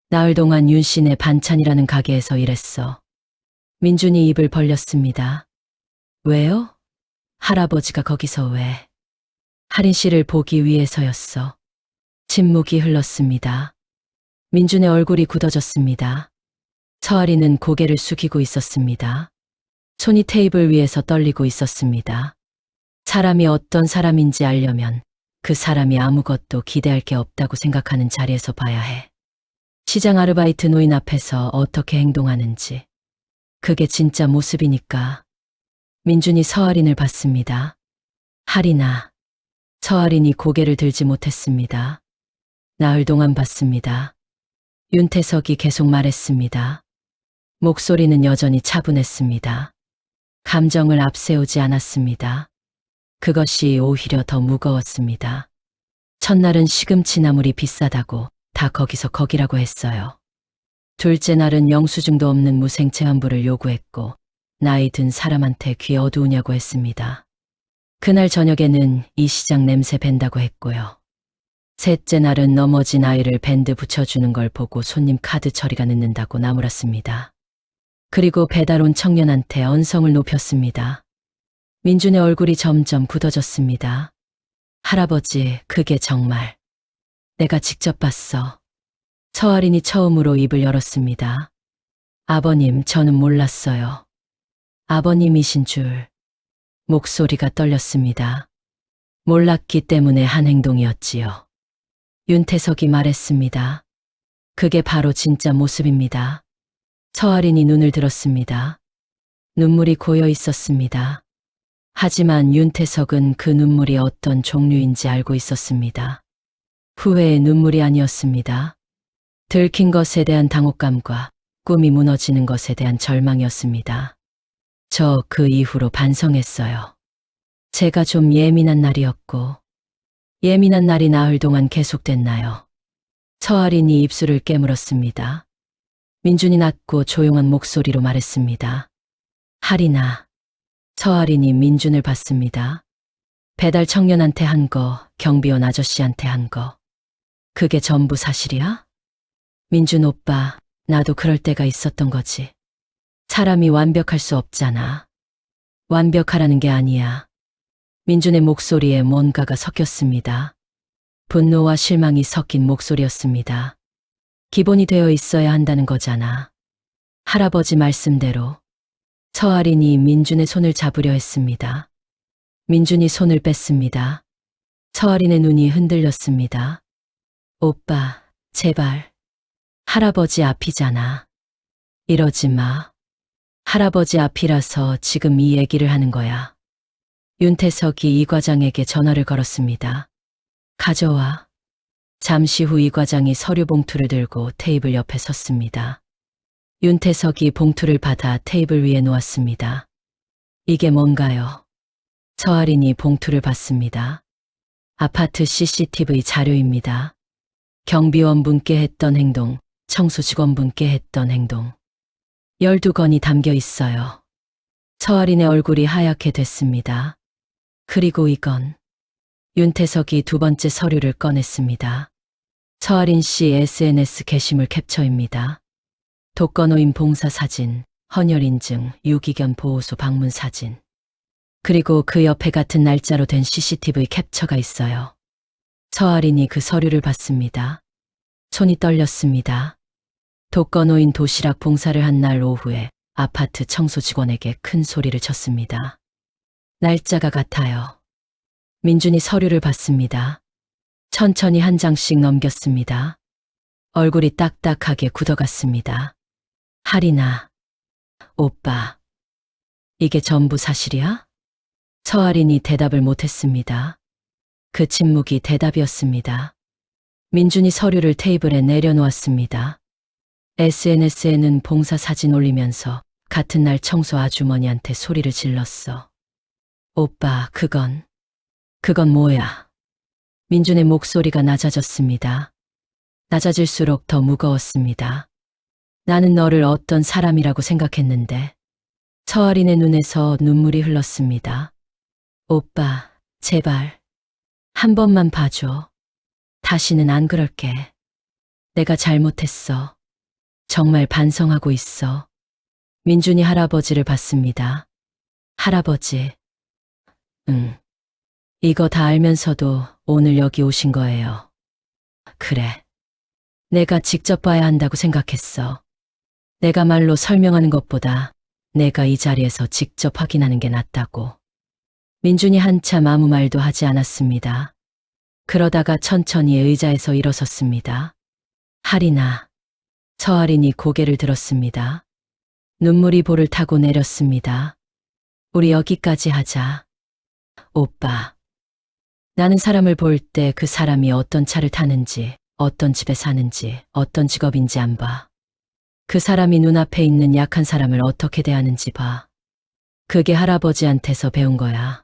나흘 동안 윤씨네 반찬이라는 가게에서 일했어. 민준이 입을 벌렸습니다. 왜요? 할아버지가 거기서 왜? 할인 씨를 보기 위해서였어. 침묵이 흘렀습니다. 민준의 얼굴이 굳어졌습니다. 서아리는 고개를 숙이고 있었습니다. 손이 테이블 위에서 떨리고 있었습니다. 사람이 어떤 사람인지 알려면 그 사람이 아무것도 기대할 게 없다고 생각하는 자리에서 봐야 해. 시장 아르바이트 노인 앞에서 어떻게 행동하는지. 그게 진짜 모습이니까. 민준이 서아린을 봤습니다. 할인아. 서아린이 고개를 들지 못했습니다. 나흘 동안 봤습니다. 윤태석이 계속 말했습니다. 목소리는 여전히 차분했습니다. 감정을 앞세우지 않았습니다. 그것이 오히려 더 무거웠습니다. 첫날은 시금치 나물이 비싸다고 다 거기서 거기라고 했어요. 둘째 날은 영수증도 없는 무생채환부를 요구했고 나이 든 사람한테 귀 어두우냐고 했습니다. 그날 저녁에는 이 시장 냄새 밴다고 했고요. 셋째 날은 넘어진 아이를 밴드 붙여주는 걸 보고 손님 카드 처리가 늦는다고 나무랐습니다. 그리고 배달 온 청년한테 언성을 높였습니다. 민준의 얼굴이 점점 굳어졌습니다. 할아버지, 그게 정말. 내가 직접 봤어. 서아린이 처음으로 입을 열었습니다. 아버님, 저는 몰랐어요. 아버님이신 줄. 목소리가 떨렸습니다. 몰랐기 때문에 한 행동이었지요. 윤태석이 말했습니다. 그게 바로 진짜 모습입니다. 서아린이 눈을 들었습니다. 눈물이 고여 있었습니다. 하지만 윤태석은 그 눈물이 어떤 종류인지 알고 있었습니다. 후회의 눈물이 아니었습니다. 들킨 것에 대한 당혹감과 꿈이 무너지는 것에 대한 절망이었습니다. 저 그 이후로 반성했어요. 제가 좀 예민한 날이었고, 예민한 날이 나흘 동안 계속됐나요? 서아린이 입술을 깨물었습니다. 민준이 낮고 조용한 목소리로 말했습니다. 할인아. 서아린이 민준을 봤습니다. 배달 청년한테 한 거, 경비원 아저씨한테 한 거. 그게 전부 사실이야? 민준 오빠, 나도 그럴 때가 있었던 거지. 사람이 완벽할 수 없잖아. 완벽하라는 게 아니야. 민준의 목소리에 뭔가가 섞였습니다. 분노와 실망이 섞인 목소리였습니다. 기본이 되어 있어야 한다는 거잖아. 할아버지 말씀대로. 서아린이 민준의 손을 잡으려 했습니다. 민준이 손을 뺐습니다. 서아린의 눈이 흔들렸습니다. 오빠, 제발. 할아버지 앞이잖아. 이러지 마. 할아버지 앞이라서 지금 이 얘기를 하는 거야. 윤태석이 이 과장에게 전화를 걸었습니다. 가져와. 잠시 후 이 과장이 서류 봉투를 들고 테이블 옆에 섰습니다. 윤태석이 봉투를 받아 테이블 위에 놓았습니다. 이게 뭔가요? 서아린이 봉투를 받습니다. 아파트 CCTV 자료입니다. 경비원분께 했던 행동, 청소 직원분께 했던 행동. 12건이 담겨 있어요. 서아린의 얼굴이 하얗게 됐습니다. 그리고 이건. 윤태석이 두 번째 서류를 꺼냈습니다. 서아린 씨 SNS 게시물 캡처입니다. 독거노인 봉사 사진, 헌혈 인증, 유기견 보호소 방문 사진. 그리고 그 옆에 같은 날짜로 된 CCTV 캡처가 있어요. 서아린이 그 서류를 봤습니다. 손이 떨렸습니다. 독거노인 도시락 봉사를 한 날 오후에 아파트 청소 직원에게 큰 소리를 쳤습니다. 날짜가 같아요. 민준이 서류를 받습니다. 천천히 한 장씩 넘겼습니다. 얼굴이 딱딱하게 굳어갔습니다. 하리나, 오빠, 이게 전부 사실이야? 서아린이 대답을 못했습니다. 그 침묵이 대답이었습니다. 민준이 서류를 테이블에 내려놓았습니다. SNS에는 봉사 사진 올리면서 같은 날 청소 아주머니한테 소리를 질렀어. 오빠, 그건 뭐야? 민준의 목소리가 낮아졌습니다. 낮아질수록 더 무거웠습니다. 나는 너를 어떤 사람이라고 생각했는데. 서아린의 눈에서 눈물이 흘렀습니다. 오빠, 제발. 한 번만 봐줘. 다시는 안 그럴게. 내가 잘못했어. 정말 반성하고 있어. 민준이 할아버지를 봤습니다. 할아버지. 응. 이거 다 알면서도 오늘 여기 오신 거예요. 그래. 내가 직접 봐야 한다고 생각했어. 내가 말로 설명하는 것보다 내가 이 자리에서 직접 확인하는 게 낫다고. 민준이 한참 아무 말도 하지 않았습니다. 그러다가 천천히 의자에서 일어섰습니다. 하리나. 서아린이 고개를 들었습니다. 눈물이 볼을 타고 내렸습니다. 우리 여기까지 하자. 오빠. 나는 사람을 볼 때 그 사람이 어떤 차를 타는지, 어떤 집에 사는지, 어떤 직업인지 안 봐. 그 사람이 눈앞에 있는 약한 사람을 어떻게 대하는지 봐. 그게 할아버지한테서 배운 거야.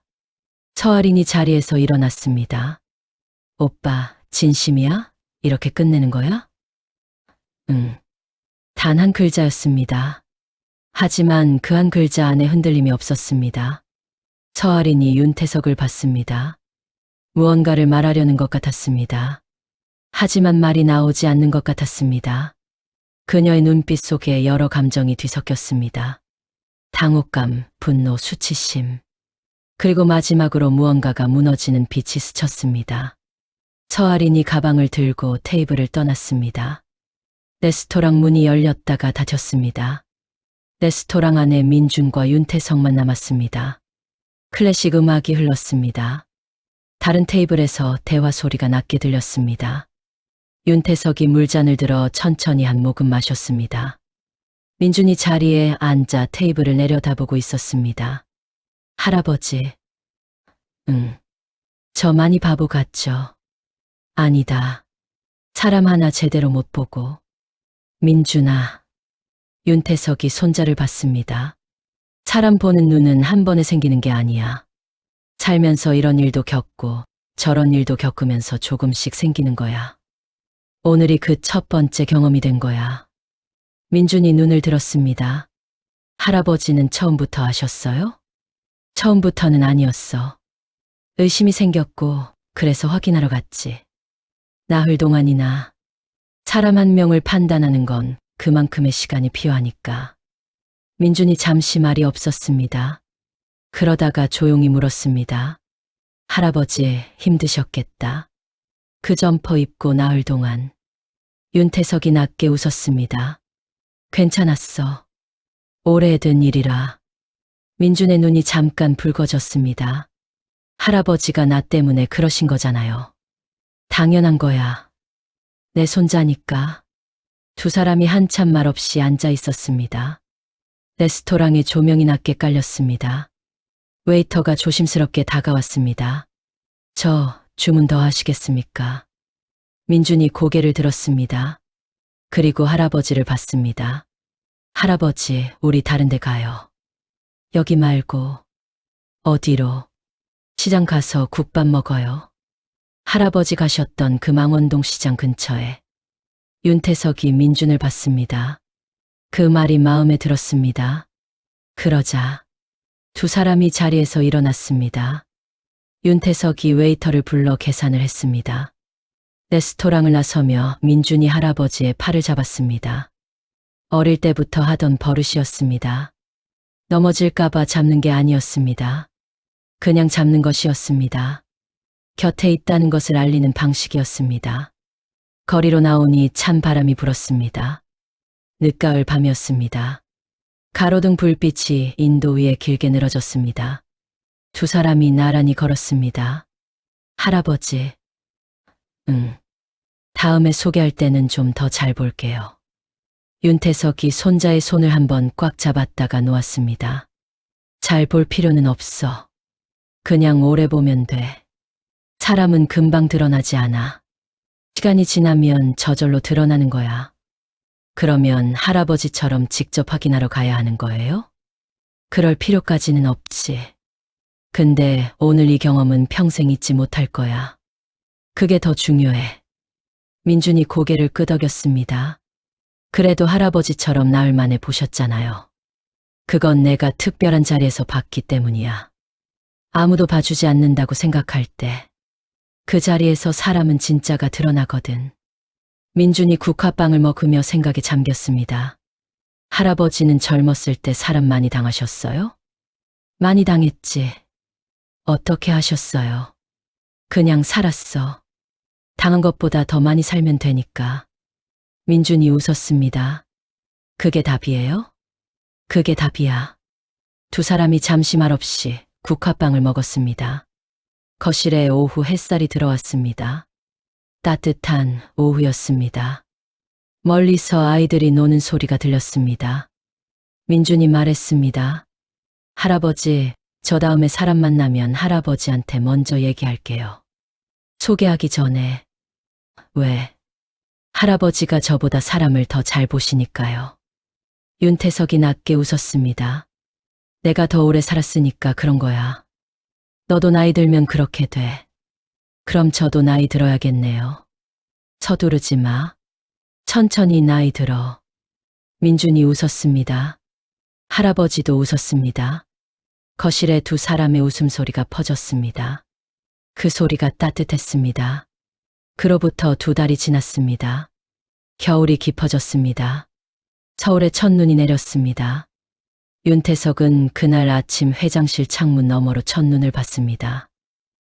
서아린이 자리에서 일어났습니다. 오빠, 진심이야? 이렇게 끝내는 거야? 응. 단 한 글자였습니다. 하지만 그 한 글자 안에 흔들림이 없었습니다. 서아린이 윤태석을 봤습니다. 무언가를 말하려는 것 같았습니다. 하지만 말이 나오지 않는 것 같았습니다. 그녀의 눈빛 속에 여러 감정이 뒤섞였습니다. 당혹감, 분노, 수치심. 그리고 마지막으로 무언가가 무너지는 빛이 스쳤습니다. 서아린이 가방을 들고 테이블을 떠났습니다. 레스토랑 문이 열렸다가 닫혔습니다. 레스토랑 안에 민준과 윤태석만 남았습니다. 클래식 음악이 흘렀습니다. 다른 테이블에서 대화 소리가 낮게 들렸습니다. 윤태석이 물잔을 들어 천천히 한 모금 마셨습니다. 민준이 자리에 앉아 테이블을 내려다보고 있었습니다. 할아버지. 응. 저 많이 바보 같죠? 아니다. 사람 하나 제대로 못 보고. 민준아. 윤태석이 손자를 봤습니다. 사람 보는 눈은 한 번에 생기는 게 아니야. 살면서 이런 일도 겪고 저런 일도 겪으면서 조금씩 생기는 거야. 오늘이 그 첫 번째 경험이 된 거야. 민준이 눈을 들었습니다. 할아버지는 처음부터 아셨어요? 처음부터는 아니었어. 의심이 생겼고 그래서 확인하러 갔지. 나흘 동안이나. 사람 한 명을 판단하는 건 그만큼의 시간이 필요하니까. 민준이 잠시 말이 없었습니다. 그러다가 조용히 물었습니다. 할아버지 힘드셨겠다. 그 점퍼 입고 나흘 동안. 윤태석이 낮게 웃었습니다. 괜찮았어. 오래된 일이라. 민준의 눈이 잠깐 붉어졌습니다. 할아버지가 나 때문에 그러신 거잖아요. 당연한 거야. 내 손자니까. 두 사람이 한참 말없이 앉아 있었습니다. 레스토랑에 조명이 낮게 깔렸습니다. 웨이터가 조심스럽게 다가왔습니다. 저 주문 더 하시겠습니까? 민준이 고개를 들었습니다. 그리고 할아버지를 봤습니다. 할아버지, 우리 다른 데 가요. 여기 말고. 어디로? 시장 가서 국밥 먹어요. 할아버지 가셨던 그 망원동 시장 근처에. 윤태석이 민준을 봤습니다. 그 말이 마음에 들었습니다. 그러자 두 사람이 자리에서 일어났습니다. 윤태석이 웨이터를 불러 계산을 했습니다. 레스토랑을 나서며 민준이 할아버지의 팔을 잡았습니다. 어릴 때부터 하던 버릇이었습니다. 넘어질까봐 잡는 게 아니었습니다. 그냥 잡는 것이었습니다. 곁에 있다는 것을 알리는 방식이었습니다. 거리로 나오니 찬 바람이 불었습니다. 늦가을 밤이었습니다. 가로등 불빛이 인도 위에 길게 늘어졌습니다. 두 사람이 나란히 걸었습니다. 할아버지. 응. 다음에 소개할 때는 좀 더 잘 볼게요. 윤태석이 손자의 손을 한번 꽉 잡았다가 놓았습니다. 잘 볼 필요는 없어. 그냥 오래 보면 돼. 사람은 금방 드러나지 않아. 시간이 지나면 저절로 드러나는 거야. 그러면 할아버지처럼 직접 확인하러 가야 하는 거예요? 그럴 필요까지는 없지. 근데 오늘 이 경험은 평생 잊지 못할 거야. 그게 더 중요해. 민준이 고개를 끄덕였습니다. 그래도 할아버지처럼 나흘 만에 보셨잖아요. 그건 내가 특별한 자리에서 봤기 때문이야. 아무도 봐주지 않는다고 생각할 때 그 자리에서 사람은 진짜가 드러나거든. 민준이 국화빵을 먹으며 생각에 잠겼습니다. 할아버지는 젊었을 때 사람 많이 당하셨어요? 많이 당했지. 어떻게 하셨어요? 그냥 살았어. 당한 것보다 더 많이 살면 되니까. 민준이 웃었습니다. 그게 답이에요? 그게 답이야. 두 사람이 잠시 말없이 국화빵을 먹었습니다. 거실에 오후 햇살이 들어왔습니다. 따뜻한 오후였습니다. 멀리서 아이들이 노는 소리가 들렸습니다. 민준이 말했습니다. 할아버지, 저 다음에 사람 만나면 할아버지한테 먼저 얘기할게요. 소개하기 전에. 왜? 할아버지가 저보다 사람을 더 잘 보시니까요. 윤태석이 낮게 웃었습니다. 내가 더 오래 살았으니까 그런 거야. 너도 나이 들면 그렇게 돼. 그럼 저도 나이 들어야겠네요. 서두르지 마. 천천히 나이 들어. 민준이 웃었습니다. 할아버지도 웃었습니다. 거실에 두 사람의 웃음소리가 퍼졌습니다. 그 소리가 따뜻했습니다. 그로부터 2달이 지났습니다. 겨울이 깊어졌습니다. 서울에 첫눈이 내렸습니다. 윤태석은 그날 아침 회장실 창문 너머로 첫눈을 봤습니다.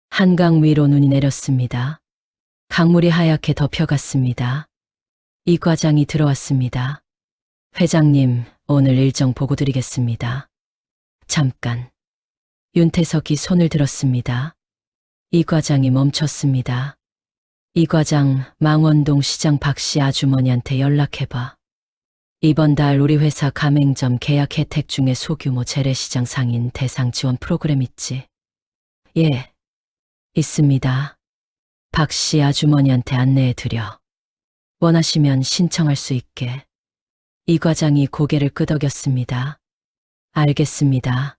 한강 위로 눈이 내렸습니다. 강물이 하얗게 덮여갔습니다. 이 과장이 들어왔습니다. 회장님, 오늘 일정 보고 드리겠습니다. 잠깐. 윤태석이 손을 들었습니다. 이 과장이 멈췄습니다. 이 과장, 망원동 시장 박씨 아주머니한테 연락해봐. 이번 달 우리 회사 가맹점 계약 혜택 중에 소규모 재래시장 상인 대상 지원 프로그램 있지? 예, 있습니다. 박씨 아주머니한테 안내해드려. 원하시면 신청할 수 있게. 이 과장이 고개를 끄덕였습니다. 알겠습니다.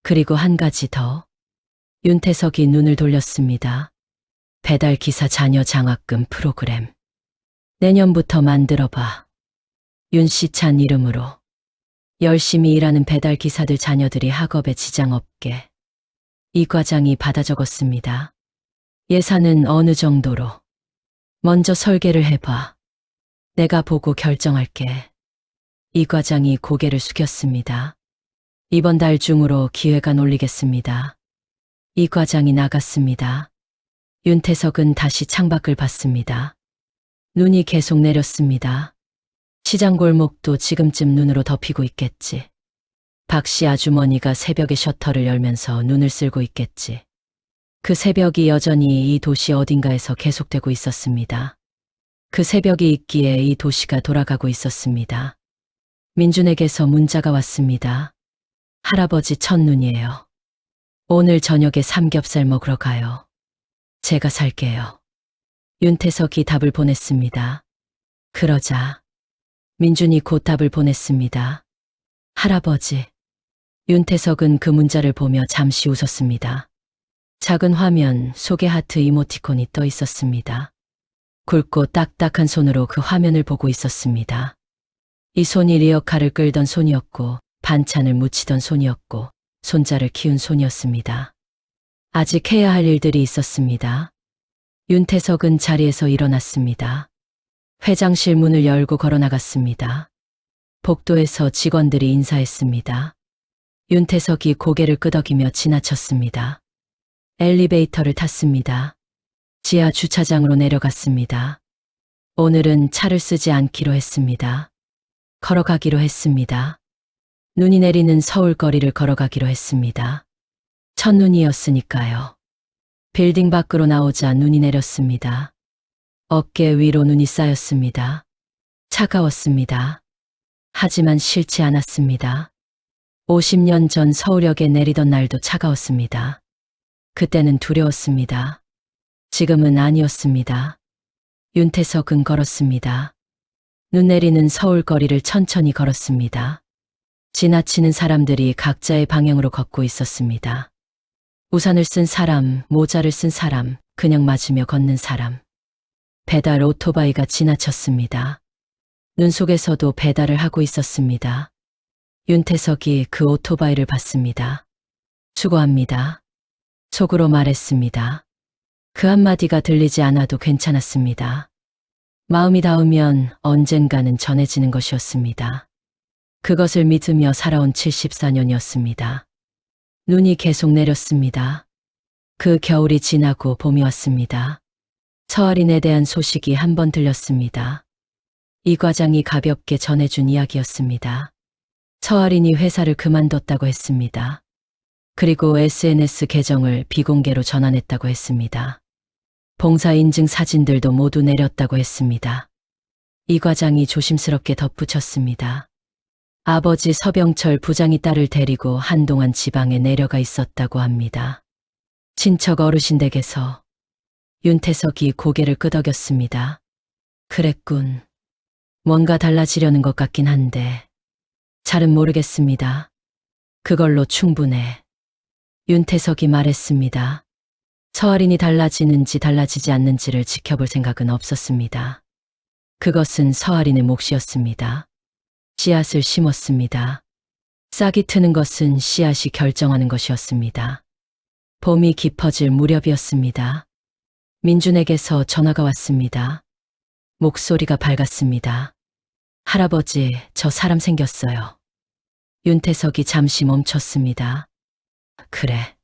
그리고 한 가지 더. 윤태석이 눈을 돌렸습니다. 배달기사 자녀 장학금 프로그램. 내년부터 만들어봐. 윤씨찬 이름으로. 열심히 일하는 배달기사들 자녀들이 학업에 지장 없게. 이 과장이 받아 적었습니다. 예산은 어느 정도로? 먼저 설계를 해봐. 내가 보고 결정할게. 이 과장이 고개를 숙였습니다. 이번 달 중으로 기획안 올리겠습니다. 이 과장이 나갔습니다. 윤태석은 다시 창밖을 봤습니다. 눈이 계속 내렸습니다. 시장 골목도 지금쯤 눈으로 덮이고 있겠지. 박씨 아주머니가 새벽에 셔터를 열면서 눈을 쓸고 있겠지. 그 새벽이 여전히 이 도시 어딘가에서 계속되고 있었습니다. 그 새벽이 있기에 이 도시가 돌아가고 있었습니다. 민준에게서 문자가 왔습니다. 할아버지 첫눈이에요. 오늘 저녁에 삼겹살 먹으러 가요. 제가 살게요. 윤태석이 답을 보냈습니다. 그러자 민준이 곧 답을 보냈습니다. 할아버지. 윤태석은 그 문자를 보며 잠시 웃었습니다. 작은 화면 속에 하트 이모티콘이 떠 있었습니다. 굵고 딱딱한 손으로 그 화면을 보고 있었습니다. 이 손이 리어카를 끌던 손이었고 반찬을 무치던 손이었고 손자를 키운 손이었습니다. 아직 해야 할 일들이 있었습니다. 윤태석은 자리에서 일어났습니다. 회장실 문을 열고 걸어나갔습니다. 복도에서 직원들이 인사했습니다. 윤태석이 고개를 끄덕이며 지나쳤습니다. 엘리베이터를 탔습니다. 지하 주차장으로 내려갔습니다. 오늘은 차를 쓰지 않기로 했습니다. 걸어가기로 했습니다. 눈이 내리는 서울 거리를 걸어가기로 했습니다. 첫눈이었으니까요. 빌딩 밖으로 나오자 눈이 내렸습니다. 어깨 위로 눈이 쌓였습니다. 차가웠습니다. 하지만 싫지 않았습니다. 50년 전 서울역에 내리던 날도 차가웠습니다. 그때는 두려웠습니다. 지금은 아니었습니다. 윤태석은 걸었습니다. 눈 내리는 서울 거리를 천천히 걸었습니다. 지나치는 사람들이 각자의 방향으로 걷고 있었습니다. 우산을 쓴 사람, 모자를 쓴 사람, 그냥 맞으며 걷는 사람. 배달 오토바이가 지나쳤습니다. 눈 속에서도 배달을 하고 있었습니다. 윤태석이 그 오토바이를 봤습니다. 수고합니다. 속으로 말했습니다. 그 한마디가 들리지 않아도 괜찮았습니다. 마음이 닿으면 언젠가는 전해지는 것이었습니다. 그것을 믿으며 살아온 74년이었습니다. 눈이 계속 내렸습니다. 그 겨울이 지나고 봄이 왔습니다. 서아린에 대한 소식이 한 번 들렸습니다. 이 과장이 가볍게 전해준 이야기였습니다. 서아린이 회사를 그만뒀다고 했습니다. 그리고 SNS 계정을 비공개로 전환했다고 했습니다. 봉사 인증 사진들도 모두 내렸다고 했습니다. 이 과장이 조심스럽게 덧붙였습니다. 아버지 서병철 부장이 딸을 데리고 한동안 지방에 내려가 있었다고 합니다. 친척 어르신 댁에서. 윤태석이 고개를 끄덕였습니다. 그랬군. 뭔가 달라지려는 것 같긴 한데 잘은 모르겠습니다. 그걸로 충분해. 윤태석이 말했습니다. 서아린이 달라지는지 달라지지 않는지를 지켜볼 생각은 없었습니다. 그것은 서아린의 몫이었습니다. 씨앗을 심었습니다. 싹이 트는 것은 씨앗이 결정하는 것이었습니다. 봄이 깊어질 무렵이었습니다. 민준에게서 전화가 왔습니다. 목소리가 밝았습니다. 할아버지, 저 사람 생겼어요. 윤태석이 잠시 멈췄습니다. 그래.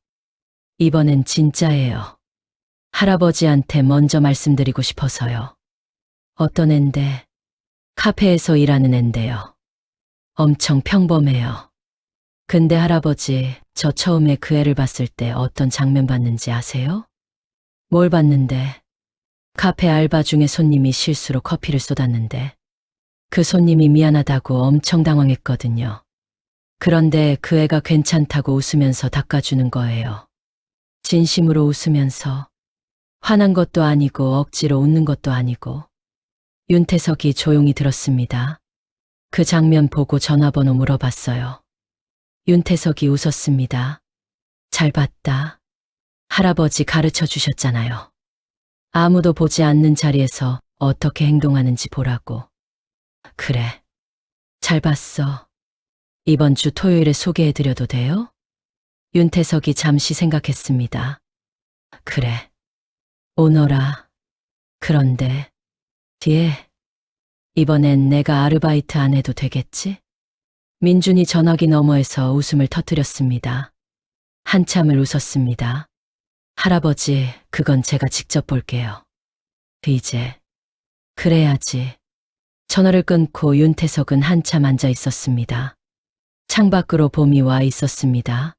이번엔 진짜예요. 할아버지한테 먼저 말씀드리고 싶어서요. 어떤 앤데? 카페에서 일하는 앤데요. 엄청 평범해요. 근데 할아버지, 저 처음에 그 애를 봤을 때 어떤 장면 봤는지 아세요? 뭘 봤는데? 카페 알바 중에 손님이 실수로 커피를 쏟았는데 그 손님이 미안하다고 엄청 당황했거든요. 그런데 그 애가 괜찮다고 웃으면서 닦아주는 거예요. 진심으로 웃으면서. 화난 것도 아니고 억지로 웃는 것도 아니고. 윤태석이 조용히 들었습니다. 그 장면 보고 전화번호 물어봤어요. 윤태석이 웃었습니다. 잘 봤다. 할아버지 가르쳐 주셨잖아요. 아무도 보지 않는 자리에서 어떻게 행동하는지 보라고. 그래. 잘 봤어. 이번 주 토요일에 소개해드려도 돼요? 윤태석이 잠시 생각했습니다. 그래. 오너라. 그런데 뒤에 이번엔 내가 아르바이트 안 해도 되겠지? 민준이 전화기 너머에서 웃음을 터뜨렸습니다. 한참을 웃었습니다. 할아버지, 그건 제가 직접 볼게요. 이제. 그래야지. 전화를 끊고 윤태석은 한참 앉아 있었습니다. 창밖으로 봄이 와 있었습니다.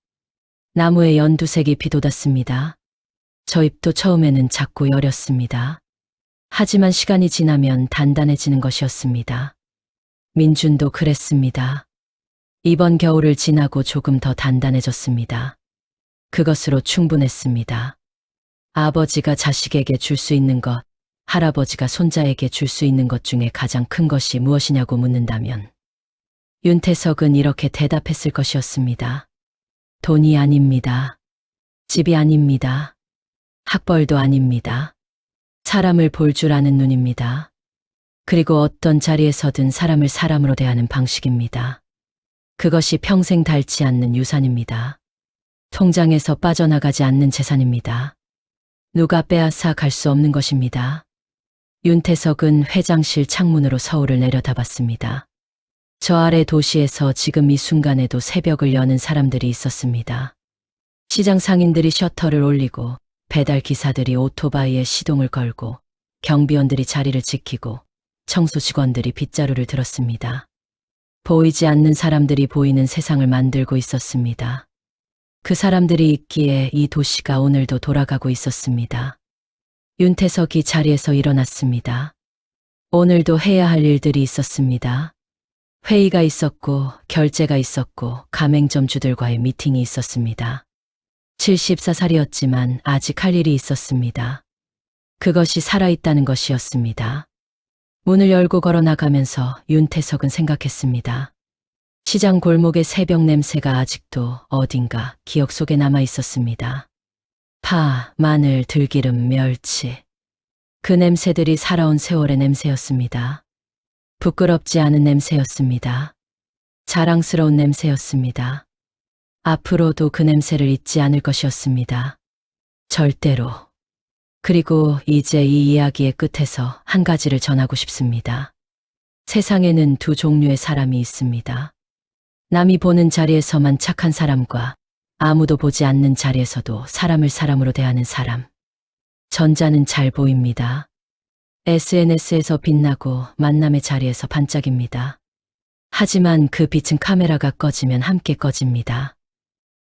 나무에 연두색이 비돋았습니다. 저 잎도 처음에는 작고 여렸습니다. 하지만 시간이 지나면 단단해지는 것이었습니다. 민준도 그랬습니다. 이번 겨울을 지나고 조금 더 단단해졌습니다. 그것으로 충분했습니다. 아버지가 자식에게 줄 수 있는 것, 할아버지가 손자에게 줄 수 있는 것 중에 가장 큰 것이 무엇이냐고 묻는다면 윤태석은 이렇게 대답했을 것이었습니다. 돈이 아닙니다. 집이 아닙니다. 학벌도 아닙니다. 사람을 볼 줄 아는 눈입니다. 그리고 어떤 자리에서든 사람을 사람으로 대하는 방식입니다. 그것이 평생 닳지 않는 유산입니다. 통장에서 빠져나가지 않는 재산입니다. 누가 빼앗아 갈 수 없는 것입니다. 윤태석은 회장실 창문으로 서울을 내려다봤습니다. 저 아래 도시에서 지금 이 순간에도 새벽을 여는 사람들이 있었습니다. 시장 상인들이 셔터를 올리고 배달 기사들이 오토바이에 시동을 걸고 경비원들이 자리를 지키고 청소 직원들이 빗자루를 들었습니다. 보이지 않는 사람들이 보이는 세상을 만들고 있었습니다. 그 사람들이 있기에 이 도시가 오늘도 돌아가고 있었습니다. 윤태석이 자리에서 일어났습니다. 오늘도 해야 할 일들이 있었습니다. 회의가 있었고, 결제가 있었고, 가맹점주들과의 미팅이 있었습니다. 74살이었지만 아직 할 일이 있었습니다. 그것이 살아있다는 것이었습니다. 문을 열고 걸어 나가면서 윤태석은 생각했습니다. 시장 골목의 새벽 냄새가 아직도 어딘가 기억 속에 남아 있었습니다. 파, 마늘, 들기름, 멸치. 그 냄새들이 살아온 세월의 냄새였습니다. 부끄럽지 않은 냄새였습니다. 자랑스러운 냄새였습니다. 앞으로도 그 냄새를 잊지 않을 것이었습니다. 절대로. 그리고 이제 이 이야기의 끝에서 한 가지를 전하고 싶습니다. 세상에는 두 종류의 사람이 있습니다. 남이 보는 자리에서만 착한 사람과 아무도 보지 않는 자리에서도 사람을 사람으로 대하는 사람. 전자는 잘 보입니다. SNS에서 빛나고 만남의 자리에서 반짝입니다. 하지만 그 빛은 카메라가 꺼지면 함께 꺼집니다.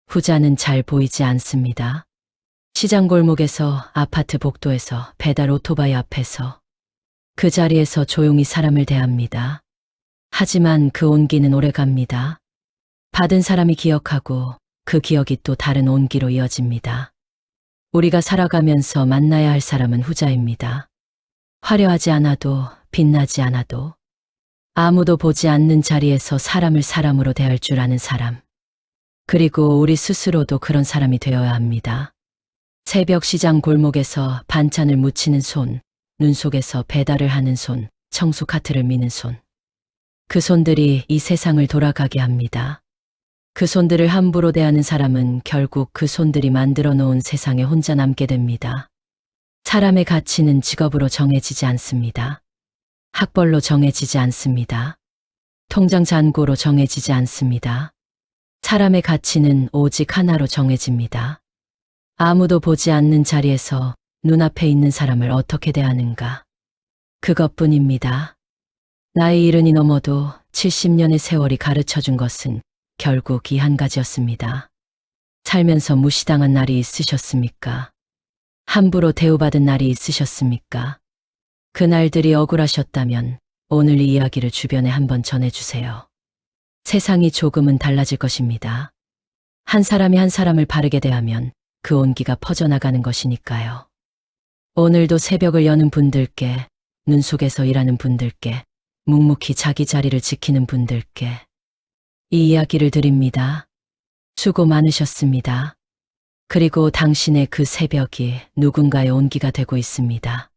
후자는 잘 보이지 않습니다. 시장 골목에서, 아파트 복도에서, 배달 오토바이 앞에서, 그 자리에서 조용히 사람을 대합니다. 하지만 그 온기는 오래갑니다. 받은 사람이 기억하고 그 기억이 또 다른 온기로 이어집니다. 우리가 살아가면서 만나야 할 사람은 후자입니다. 화려하지 않아도, 빛나지 않아도, 아무도 보지 않는 자리에서 사람을 사람으로 대할 줄 아는 사람. 그리고 우리 스스로도 그런 사람이 되어야 합니다. 새벽 시장 골목에서 반찬을 묻히는 손, 눈 속에서 배달을 하는 손, 청소 카트를 미는 손. 그 손들이 이 세상을 돌아가게 합니다. 그 손들을 함부로 대하는 사람은 결국 그 손들이 만들어 놓은 세상에 혼자 남게 됩니다. 사람의 가치는 직업으로 정해지지 않습니다. 학벌로 정해지지 않습니다. 통장 잔고로 정해지지 않습니다. 사람의 가치는 오직 하나로 정해집니다. 아무도 보지 않는 자리에서 눈앞에 있는 사람을 어떻게 대하는가. 그것뿐입니다. 나이 70이 넘어도 70년의 세월이 가르쳐준 것은 결국 이 한 가지였습니다. 살면서 무시당한 날이 있으셨습니까? 함부로 대우받은 날이 있으셨습니까? 그 날들이 억울하셨다면 오늘 이 이야기를 주변에 한번 전해주세요. 세상이 조금은 달라질 것입니다. 한 사람이 한 사람을 바르게 대하면 그 온기가 퍼져나가는 것이니까요. 오늘도 새벽을 여는 분들께, 눈 속에서 일하는 분들께, 묵묵히 자기 자리를 지키는 분들께 이 이야기를 드립니다. 수고 많으셨습니다. 그리고 당신의 그 새벽이 누군가의 온기가 되고 있습니다.